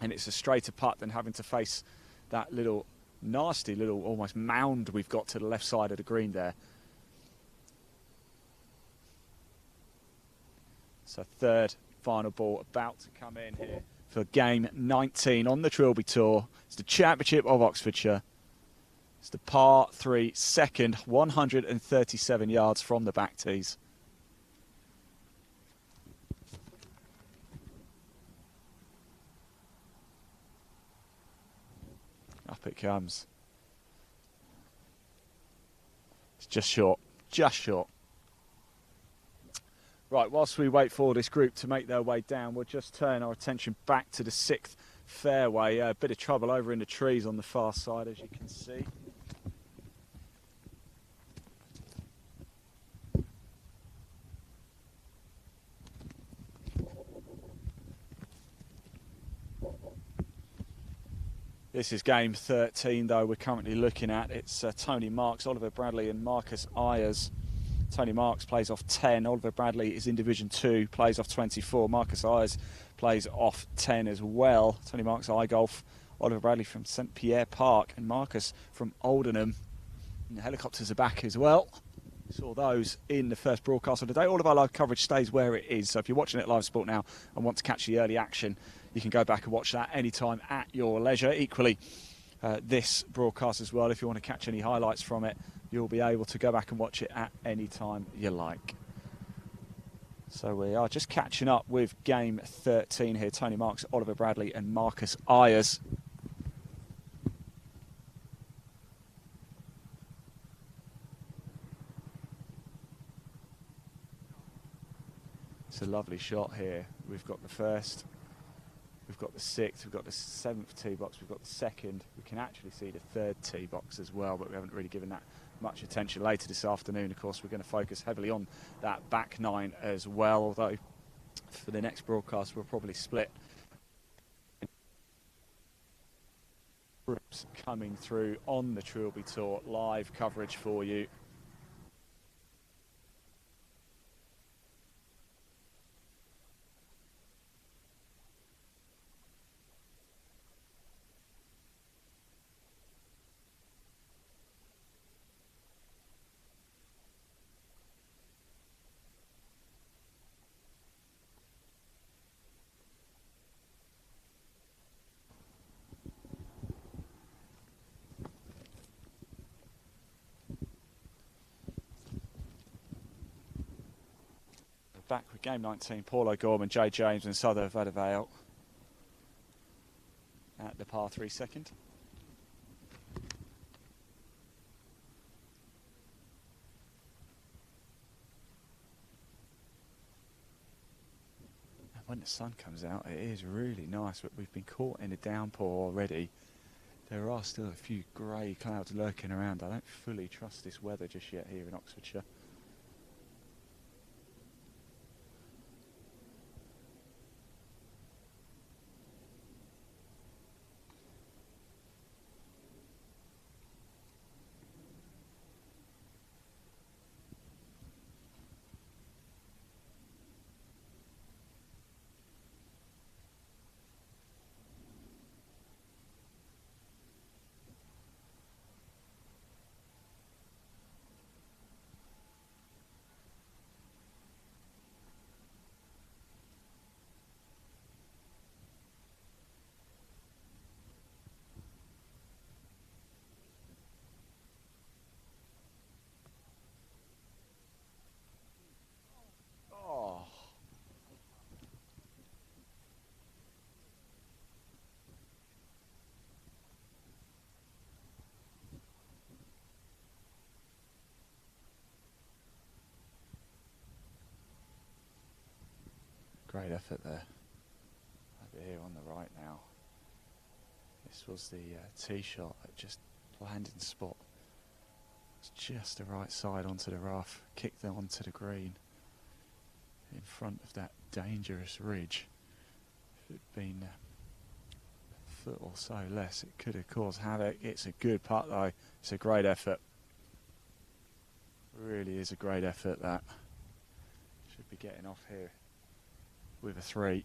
And it's a straighter putt than having to face that little nasty little almost mound we've got to the left side of the green there. So third final ball about to come in here for game 19 on the Trilby Tour. It's the Championship of Oxfordshire. It's the par 3 second, 137 yards from the back tees. Up it comes. It's just short, just short. Right, whilst we wait for this group to make their way down, we'll just turn our attention back to the 6th fairway. A bit of trouble over in the trees on the far side, as you can see. This is game 13, though, we're currently looking at. It's Tony Marks, Oliver Bradley and Marcus Ayers. Tony Marks plays off 10. Oliver Bradley is in Division 2, plays off 24. Marcus Ayers plays off 10 as well. Tony Marks, iGolf. Oliver Bradley from St Pierre Park and Marcus from Aldenham. And the helicopters are back as well. Saw those in the first broadcast of the day. All of our live coverage stays where it is. So if you're watching it live sport now and want to catch the early action, you can go back and watch that anytime at your leisure. Equally, this broadcast as well, if you want to catch any highlights from it, you'll be able to go back and watch it at any time you like. So we are just catching up with game 13 here. Tony Marks, Oliver Bradley and Marcus Ayers. It's a lovely shot here. We've got the first, we've got the sixth, we've got the seventh tee box, we've got the second. We can actually see the third tee box as well, but we haven't really given that much attention. Later this afternoon, of course, we're going to focus heavily on that back nine as well, although for the next broadcast we'll probably split groups coming through on the Trilby Tour, live coverage for you. Back with game 19, Paul O'Gorman, Jay James and Souther Vadavale at the par 3 second. And when the sun comes out, it is really nice, but we've been caught in a downpour already. There are still a few grey clouds lurking around. I don't fully trust this weather just yet here in Oxfordshire. Great effort there. Over here on the right now. This was the tee shot at just landing spot. It's just the right side onto the rough. Kicked them onto the green. In front of that dangerous ridge. If it had been a foot or so less, it could have caused havoc. It's a good putt though. It's a great effort. Really is a great effort that. Should be getting off here with a 3.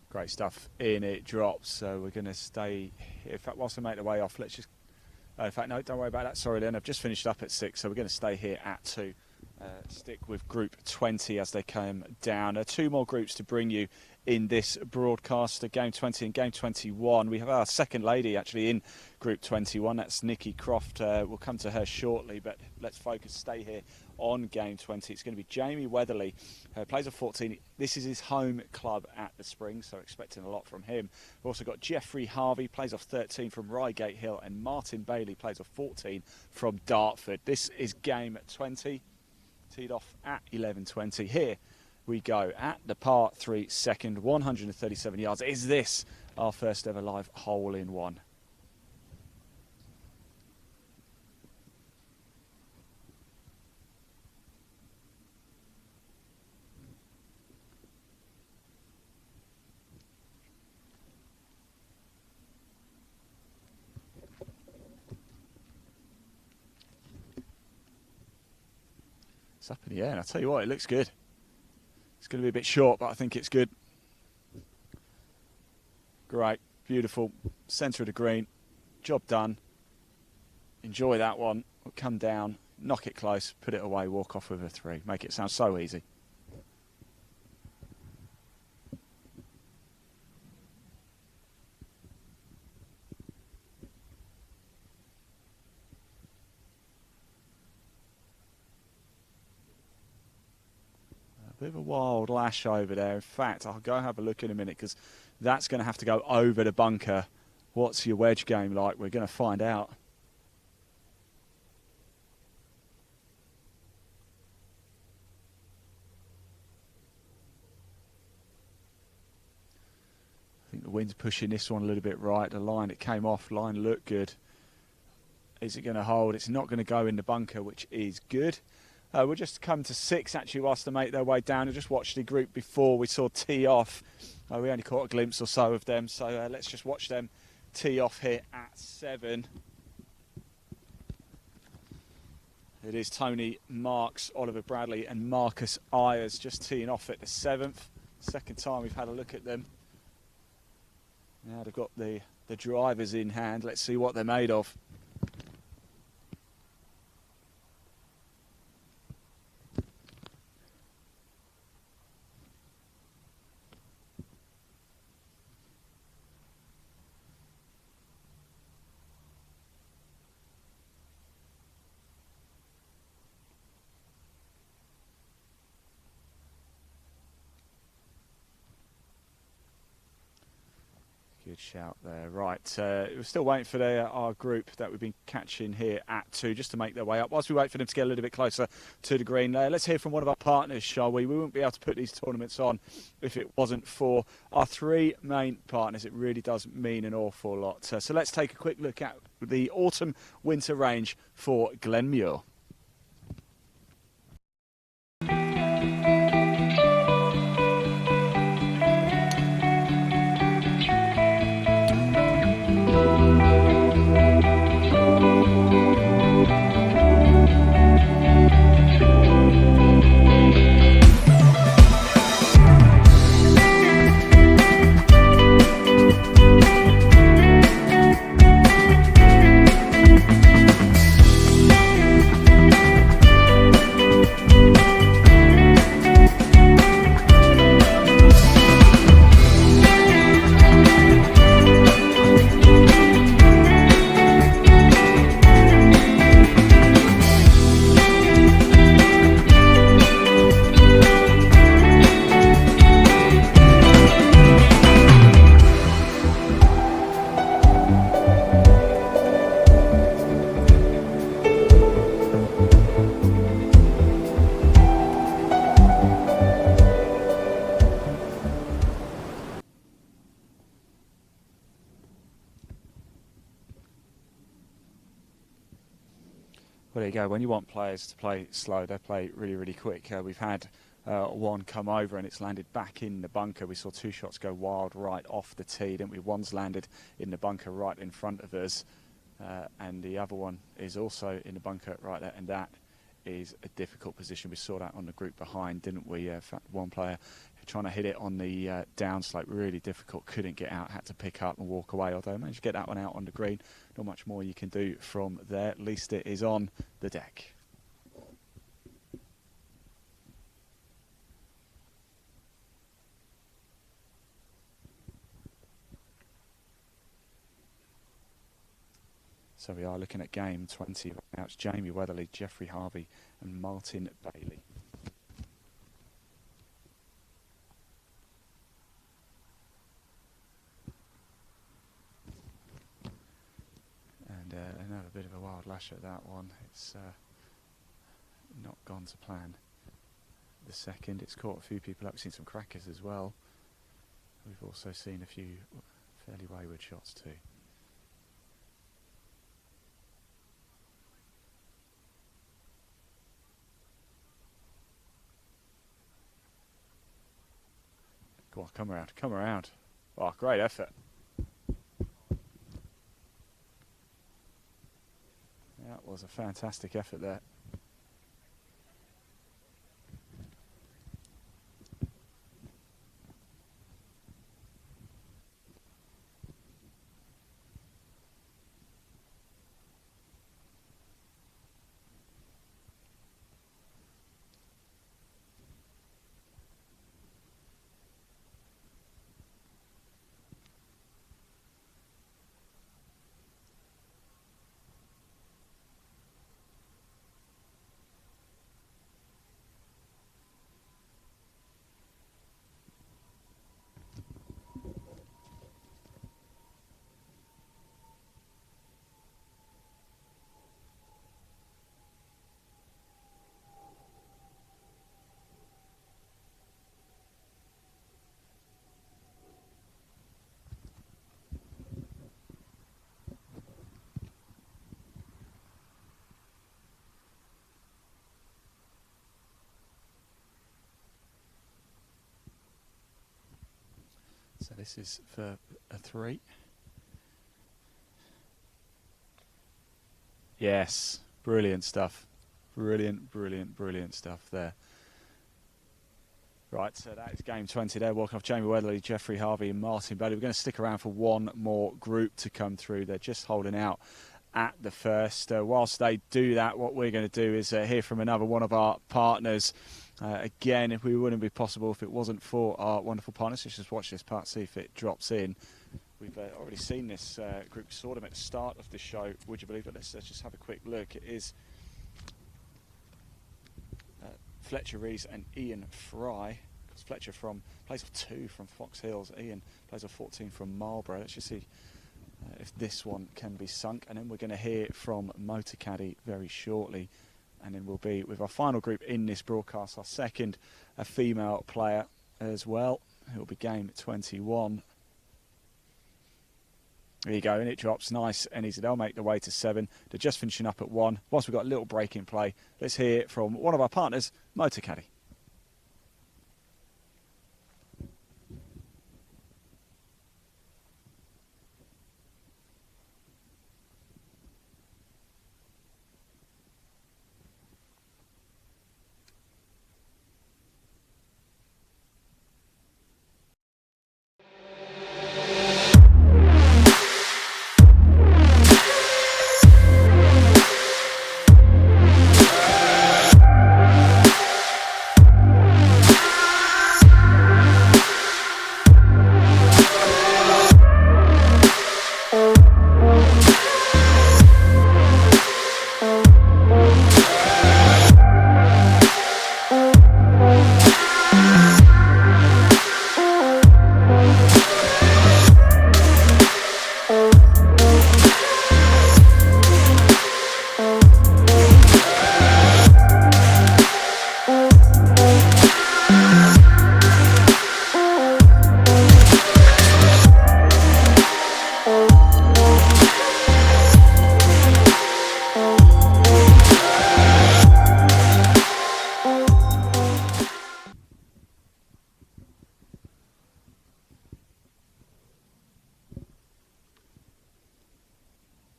Great stuff. In it drops, so we're going to stay. In fact, whilst I make the way off, let's just. In fact, no, don't worry about that. Sorry, Lynn. I've just finished up at 6, so we're going to stay here at 2 stick with Group 20 as they come down. 2 more groups to bring you in this broadcast, Game 20 and Game 21. We have our second lady actually in Group 21. That's Nikki Croft. We'll come to her shortly, but let's stay here on Game 20. It's going to be Jamie Weatherly, plays a 14. This is his home club at the Spring, so expecting a lot from him. We've also got Jeffrey Harvey, plays off 13 from Reigate Hill, and Martin Bailey plays off 14 from Dartford. This is Game 20. Teed off at 11:20. Here we go at the par 3 second, 137 yards. Is this our first ever live hole in one? It's up in the air, and I'll tell you what, it looks good. It's going to be a bit short, but I think it's good. Great, beautiful, centre of the green, job done. Enjoy that one. We'll come down, knock it close, put it away, walk off with a 3. Make it sound so easy. Bit of a wild lash over there. In fact, I'll go have a look in a minute because that's going to have to go over the bunker. What's your wedge game like? We're going to find out. I think the wind's pushing this one a little bit right. The line, it came off. Line looked good. Is it going to hold? It's not going to go in the bunker, which is good. We'll just come to 6 actually whilst they make their way down. I just watched the group before we saw tee off. We only caught a glimpse or so of them, so let's just watch them tee off here at 7. It is Tony Marks, Oliver Bradley and Marcus Ayers just teeing off at the 7th. Second time we've had a look at them. Now they've got the drivers in hand. Let's see what they're made of. Good shout there. Right, we're still waiting for our group that we've been catching here at 2 just to make their way up. Whilst we wait for them to get a little bit closer to the green, let's hear from one of our partners, shall we? We wouldn't be able to put these tournaments on if it wasn't for our 3 main partners. It really does mean an awful lot. So let's take a quick look at the autumn-winter range for Glenmuir. Well, there you go. When you want players to play slow, they play really, really quick. We've had one come over and it's landed back in the bunker. We saw 2 shots go wild right off the tee, didn't we? One's landed in the bunker right in front of us, and the other one is also in the bunker right there, and that is a difficult position. We saw that on the group behind, didn't we? In fact, one player trying to hit it on the downslope, really difficult, couldn't get out, had to pick up and walk away, although managed to get that one out on the green. Not much more you can do from there, at least it is on the deck. So we are looking at game 20. Now it's Jamie Weatherly, Jeffrey Harvey and Martin Bailey. And another bit of a wild lash at that one. It's not gone to plan. The second, it's caught a few people up. We've seen some crackers as well. We've also seen a few fairly wayward shots too. Go on, come around, come around. Oh, great effort. That was a fantastic effort there. So this is for a 3. Yes, brilliant stuff. Brilliant, brilliant, brilliant stuff there. Right, so that is game 20 there. Walking off Jamie Weatherly, Jeffrey Harvey and Martin Bailey. We're going to stick around for one more group to come through. They're just holding out at the first. Whilst they do that, what we're going to do is hear from another one of our partners. Again, if we wouldn't be possible if it wasn't for our wonderful partners. Let's just watch this part, see if it drops in. We've already seen this group sort of at the start of the show, would you believe it? Let's just have a quick look. It is Fletcher Rees and Ian Fry. Because Fletcher plays off 2 from Fox Hills. Ian plays off 14 from Marlborough. Let's just see if this one can be sunk. And then we're going to hear from Motocaddy very shortly. And then we'll be with our final group in this broadcast, our second, a female player as well. It will be game 21. There you go, and it drops nice and easy. They'll make their way to 7. They're just finishing up at 1. Whilst we've got a little break in play, let's hear from one of our partners, Motocaddy.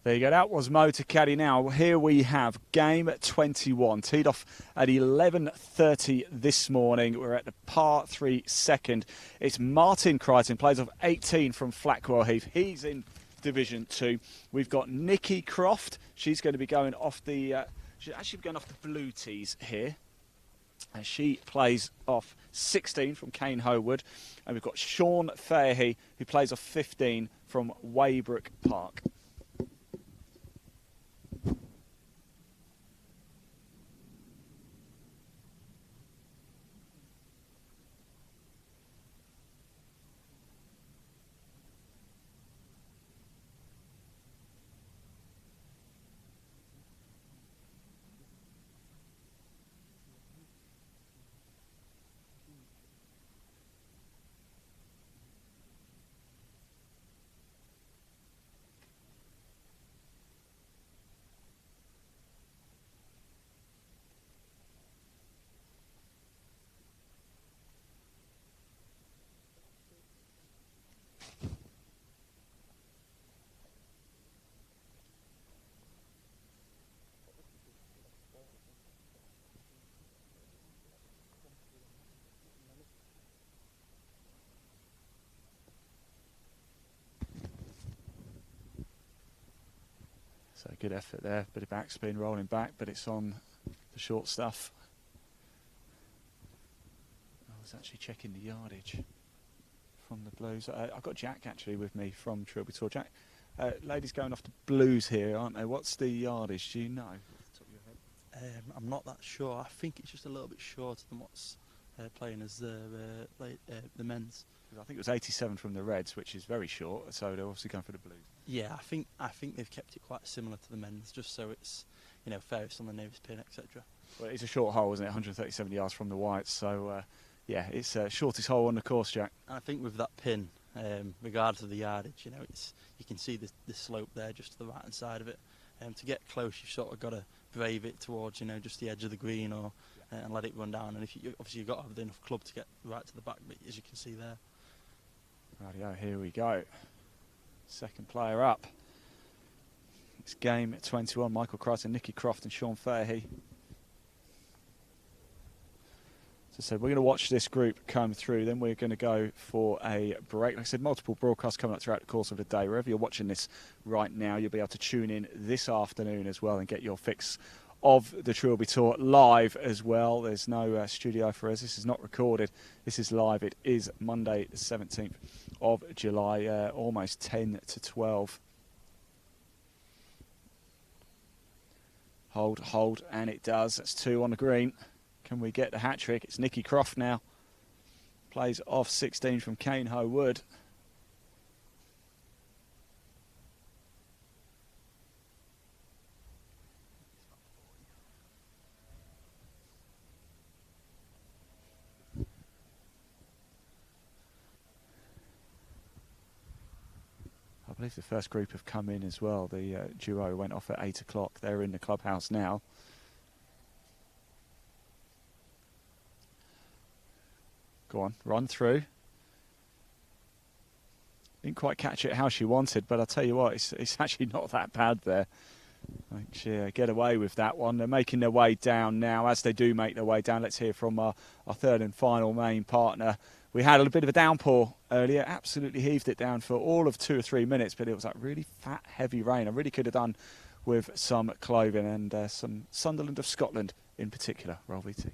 There you go, that was Motocaddy. Now, here we have game 21, teed off at 11:30 this morning. We're at the par 3 second. It's Martin Crichton, plays off 18 from Flackwell Heath. He's in Division 2. We've got Nikki Croft. She's going to be going off the, she's actually going off the blue tees here. And she plays off 16 from Cane Howood. And we've got Sean Fairhey, who plays off 15 from Weybrook Park. So good effort there, bit of backspin rolling back, but it's on the short stuff. I was actually checking the yardage from the blues. I've got Jack actually with me from Trilby Tour. Jack, ladies going off the blues here, aren't they? What's the yardage? Do you know? Off the top of your head? I'm not that sure. I think it's just a little bit shorter than what's playing as the men's. I think it was 87 from the Reds, which is very short, so they're obviously going for the blues. Yeah, I think they've kept it quite similar to the men's, just so it's fairest on the nearest pin, etc. Well, it's a short hole, isn't it? 137 yards from the whites, so yeah, it's shortest hole on the course, Jack. And I think with that pin, regardless of the yardage, you can see the slope there just to the right hand side of it. To get close, you've sort of got to brave it towards just the edge of the green, or and let it run down. And if obviously you've got to have enough club to get right to the back, but as you can see there. Rightio, here we go. Second player up. It's game 21. Michael Crichton, Nicky Croft and Sean Fairhey. So we're going to watch this group come through, then we're going to go for a break. Like I said, multiple broadcasts coming up throughout the course of the day. Wherever you're watching this right now, you'll be able to tune in this afternoon as well and get your fix of the Trilby Tour live as well. There's no studio for us. This is not recorded. This is live. It is Monday the 17th of July, almost 10 to 12. Hold, and it does. That's 2 on the green. Can we get the hat-trick? It's Nicky Croft now. Plays off 16 from Caneho Wood. I believe the first group have come in as well. The duo went off at 8 o'clock. They're in the clubhouse now. Go on, run through. Didn't quite catch it how she wanted, but I'll tell you what, it's actually not that bad there. I think she get away with that one. They're making their way down now. As they do make their way down, let's hear from our third and final main partner. We had a bit of a downpour earlier, absolutely heaved it down for all of 2 or 3 minutes, but it was like really fat, heavy rain. I really could have done with some clothing and some Sunderland of Scotland in particular. Roll VT.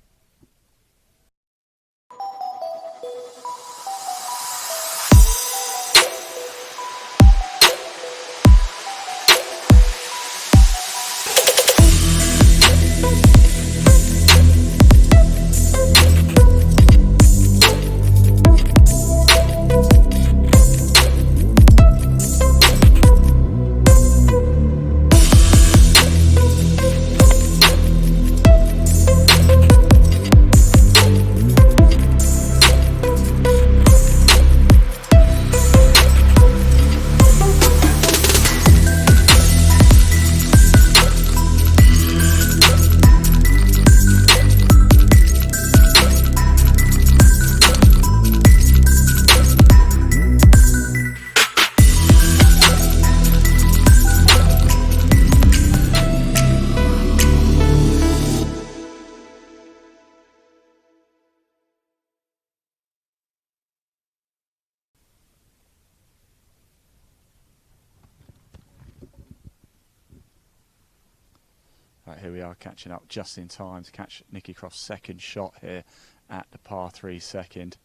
Right, here we are catching up just in time to catch Nicky Croft's second shot here at the par 3 second.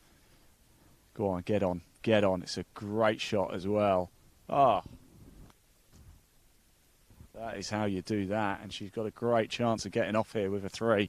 Go on, get on, get on. It's a great shot as well. Ah, that is how you do that, and she's got a great chance of getting off here with a 3.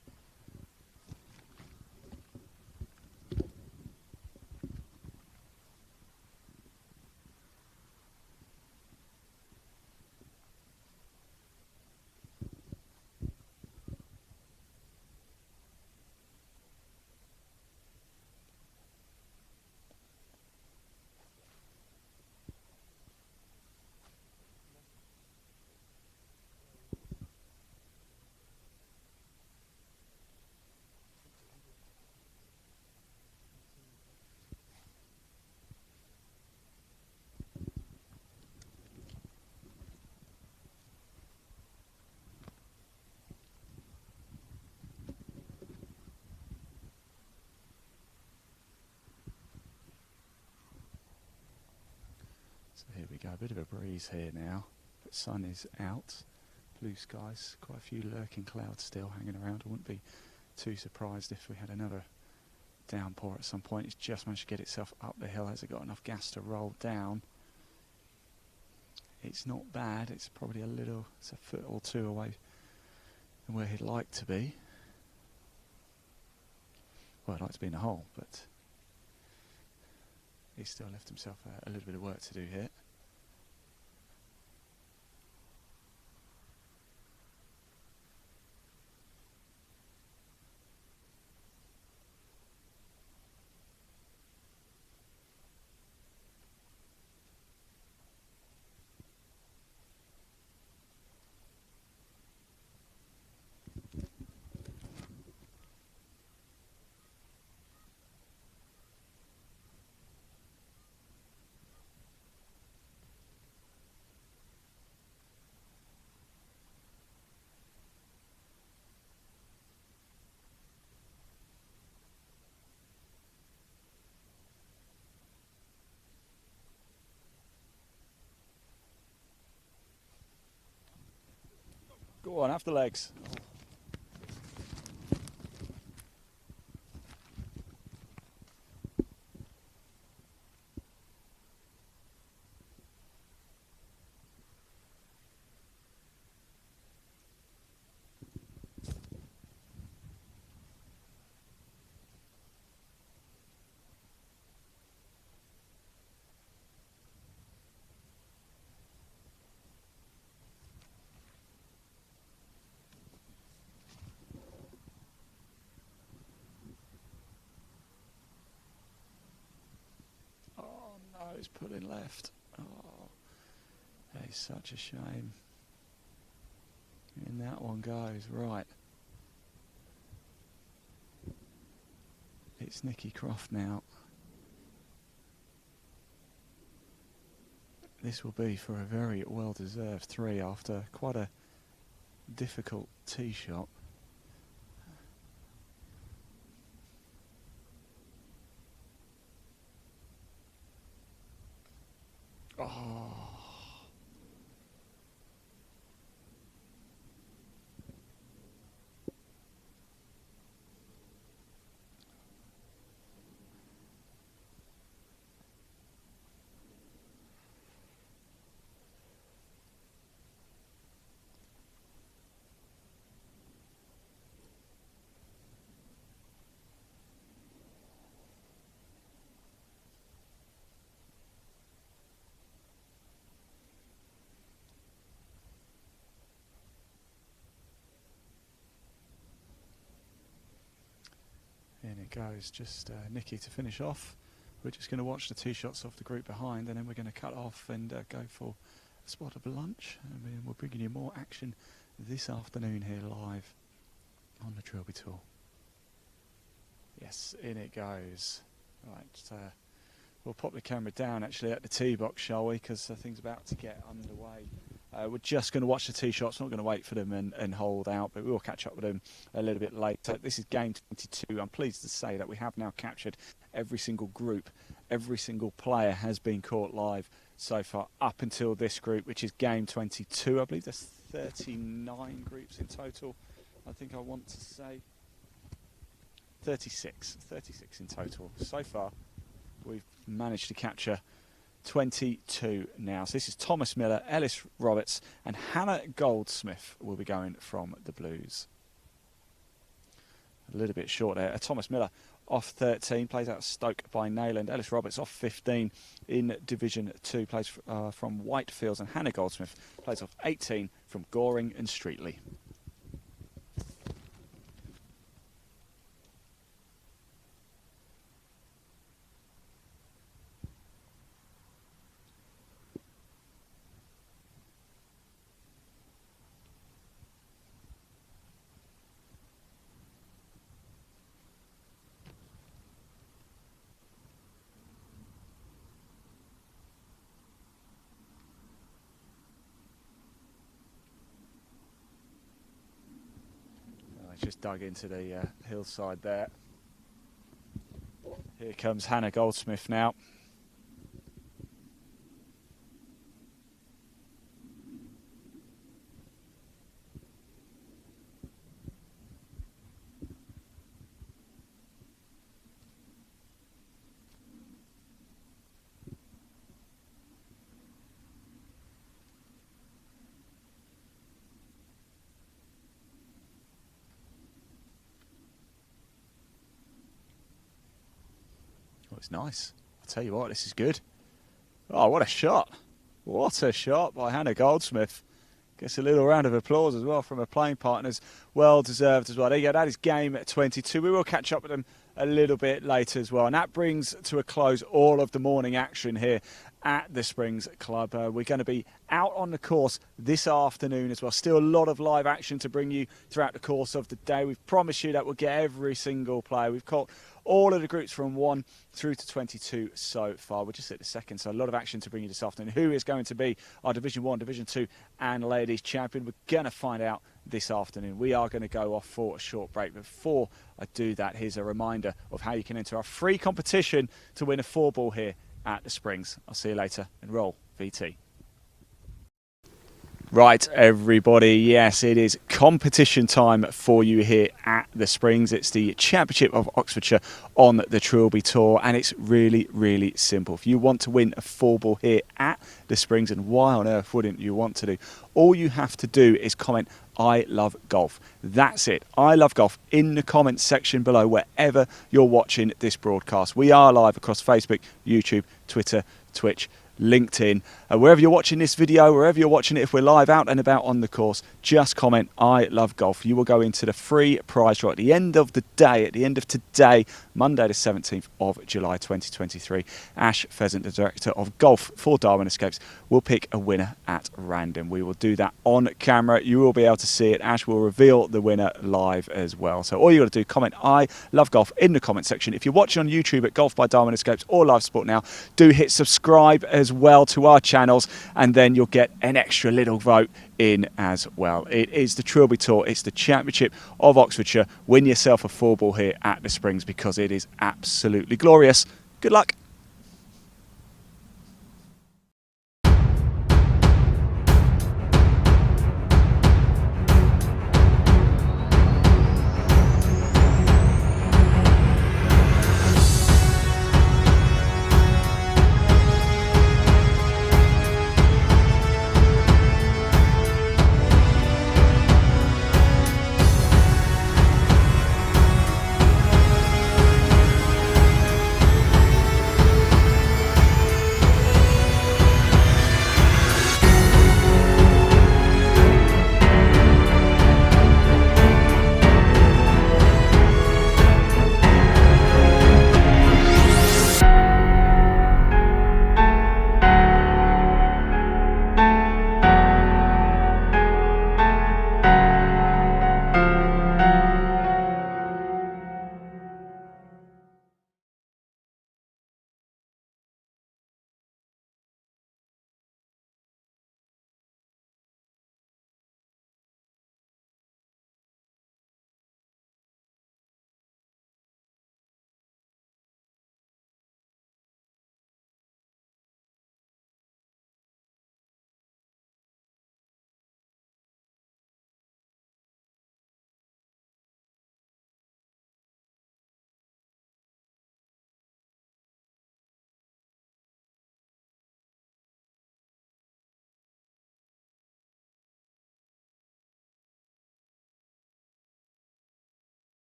So here we go, a bit of a breeze here now, but sun is out. blue skies, quite a few lurking clouds still hanging around. I wouldn't be too surprised if we had another downpour at some point. It's just managed to get itself up the hill. Has it got enough gas to roll down? It's not bad. It's probably it's a foot or two away from where he'd like to be. Well, I'd like to be in the hole, but he's still left himself a little bit of work to do here. Go on, after legs. Oh, he's pulling left. Oh, that is such a shame. And that one goes right. It's Nicky Croft now. This will be for a very well-deserved 3 after quite a difficult tee shot. Oh. In it goes, just Nicky to finish off. We're just going to watch the 2 shots off the group behind, and then we're going to cut off and go for a spot of lunch. I mean, we're bringing you more action this afternoon here live on the Trilby Tour. Yes, in it goes. Right, we'll pop the camera down actually at the tee box, shall we? Because things about to get underway. We're just going to watch the tee shots, not going to wait for them and hold out, but we will catch up with them a little bit later. This is game 22. I'm pleased to say that we have now captured every single group. Every single player has been caught live so far up until this group, which is game 22. I believe there's 39 groups in total. I think I want to say 36 in total. So far, we've managed to capture 22 now. So this is Thomas Miller, Ellis Roberts and Hannah Goldsmith will be going from the Blues. A little bit short there. Thomas Miller off 13, plays out Stoke by Nayland. Ellis Roberts off 15 in Division 2, plays from Whitefields, and Hannah Goldsmith plays off 18 from Goring and Streatley. Just dug into the hillside there. Here comes Hannah Goldsmith now. it's nice. I'll tell you what, this is good. Oh, what a shot. What a shot by Hannah Goldsmith. Gets a little round of applause as well from her playing partners. Well deserved as well. There you go, that is game 22. We will catch up with them a little bit later as well. And that brings to a close all of the morning action here at the Springs Club. We're going to be out on the course this afternoon as well. Still a lot of live action to bring you throughout the course of the day. We've promised you that we'll get every single player. We've caught all of the groups from 1 through to 22 so far. We're just at the second, so a lot of action to bring you this afternoon. Who is going to be our Division 1, Division 2 and Ladies Champion? We're going to find out this afternoon. We are going to go off for a short break. Before I do that, here's a reminder of how you can enter our free competition to win a 4-ball here at the Springs. I'll see you later, and roll VT. Right, everybody, yes, it is competition time for you here at the Springs. It's the Championship of Oxfordshire on the Trilby Tour, and it's really, really simple. If you want to win a 4-ball here at the Springs, and why on earth wouldn't you want to do, all you have to do is comment "I love golf." That's it. I love golf in the comments section below wherever you're watching this broadcast. We are live across Facebook, YouTube, Twitter, Twitch, LinkedIn, wherever you're watching this video, wherever you're watching it. If we're live out and about on the course, just comment "I love golf." You will go into the free prize draw at the end of the day, at the end of today, Monday the 17th of July 2023. Ash Pheasant, the director of golf for Darwin Escapes, will pick a winner at random. We will do that on camera. You will be able to see it. Ash will reveal the winner live as well. So all you got to do, comment "I love golf" in the comment section. If you're watching on YouTube at Golf by Darwin Escapes or Live Sport Now, do hit subscribe as well to our channels, and then you'll get an extra little vote in as well. It is the Trilby Tour. It's the Championship of Oxfordshire. Win yourself a 4-ball here at the Springs because it is absolutely glorious. Good luck.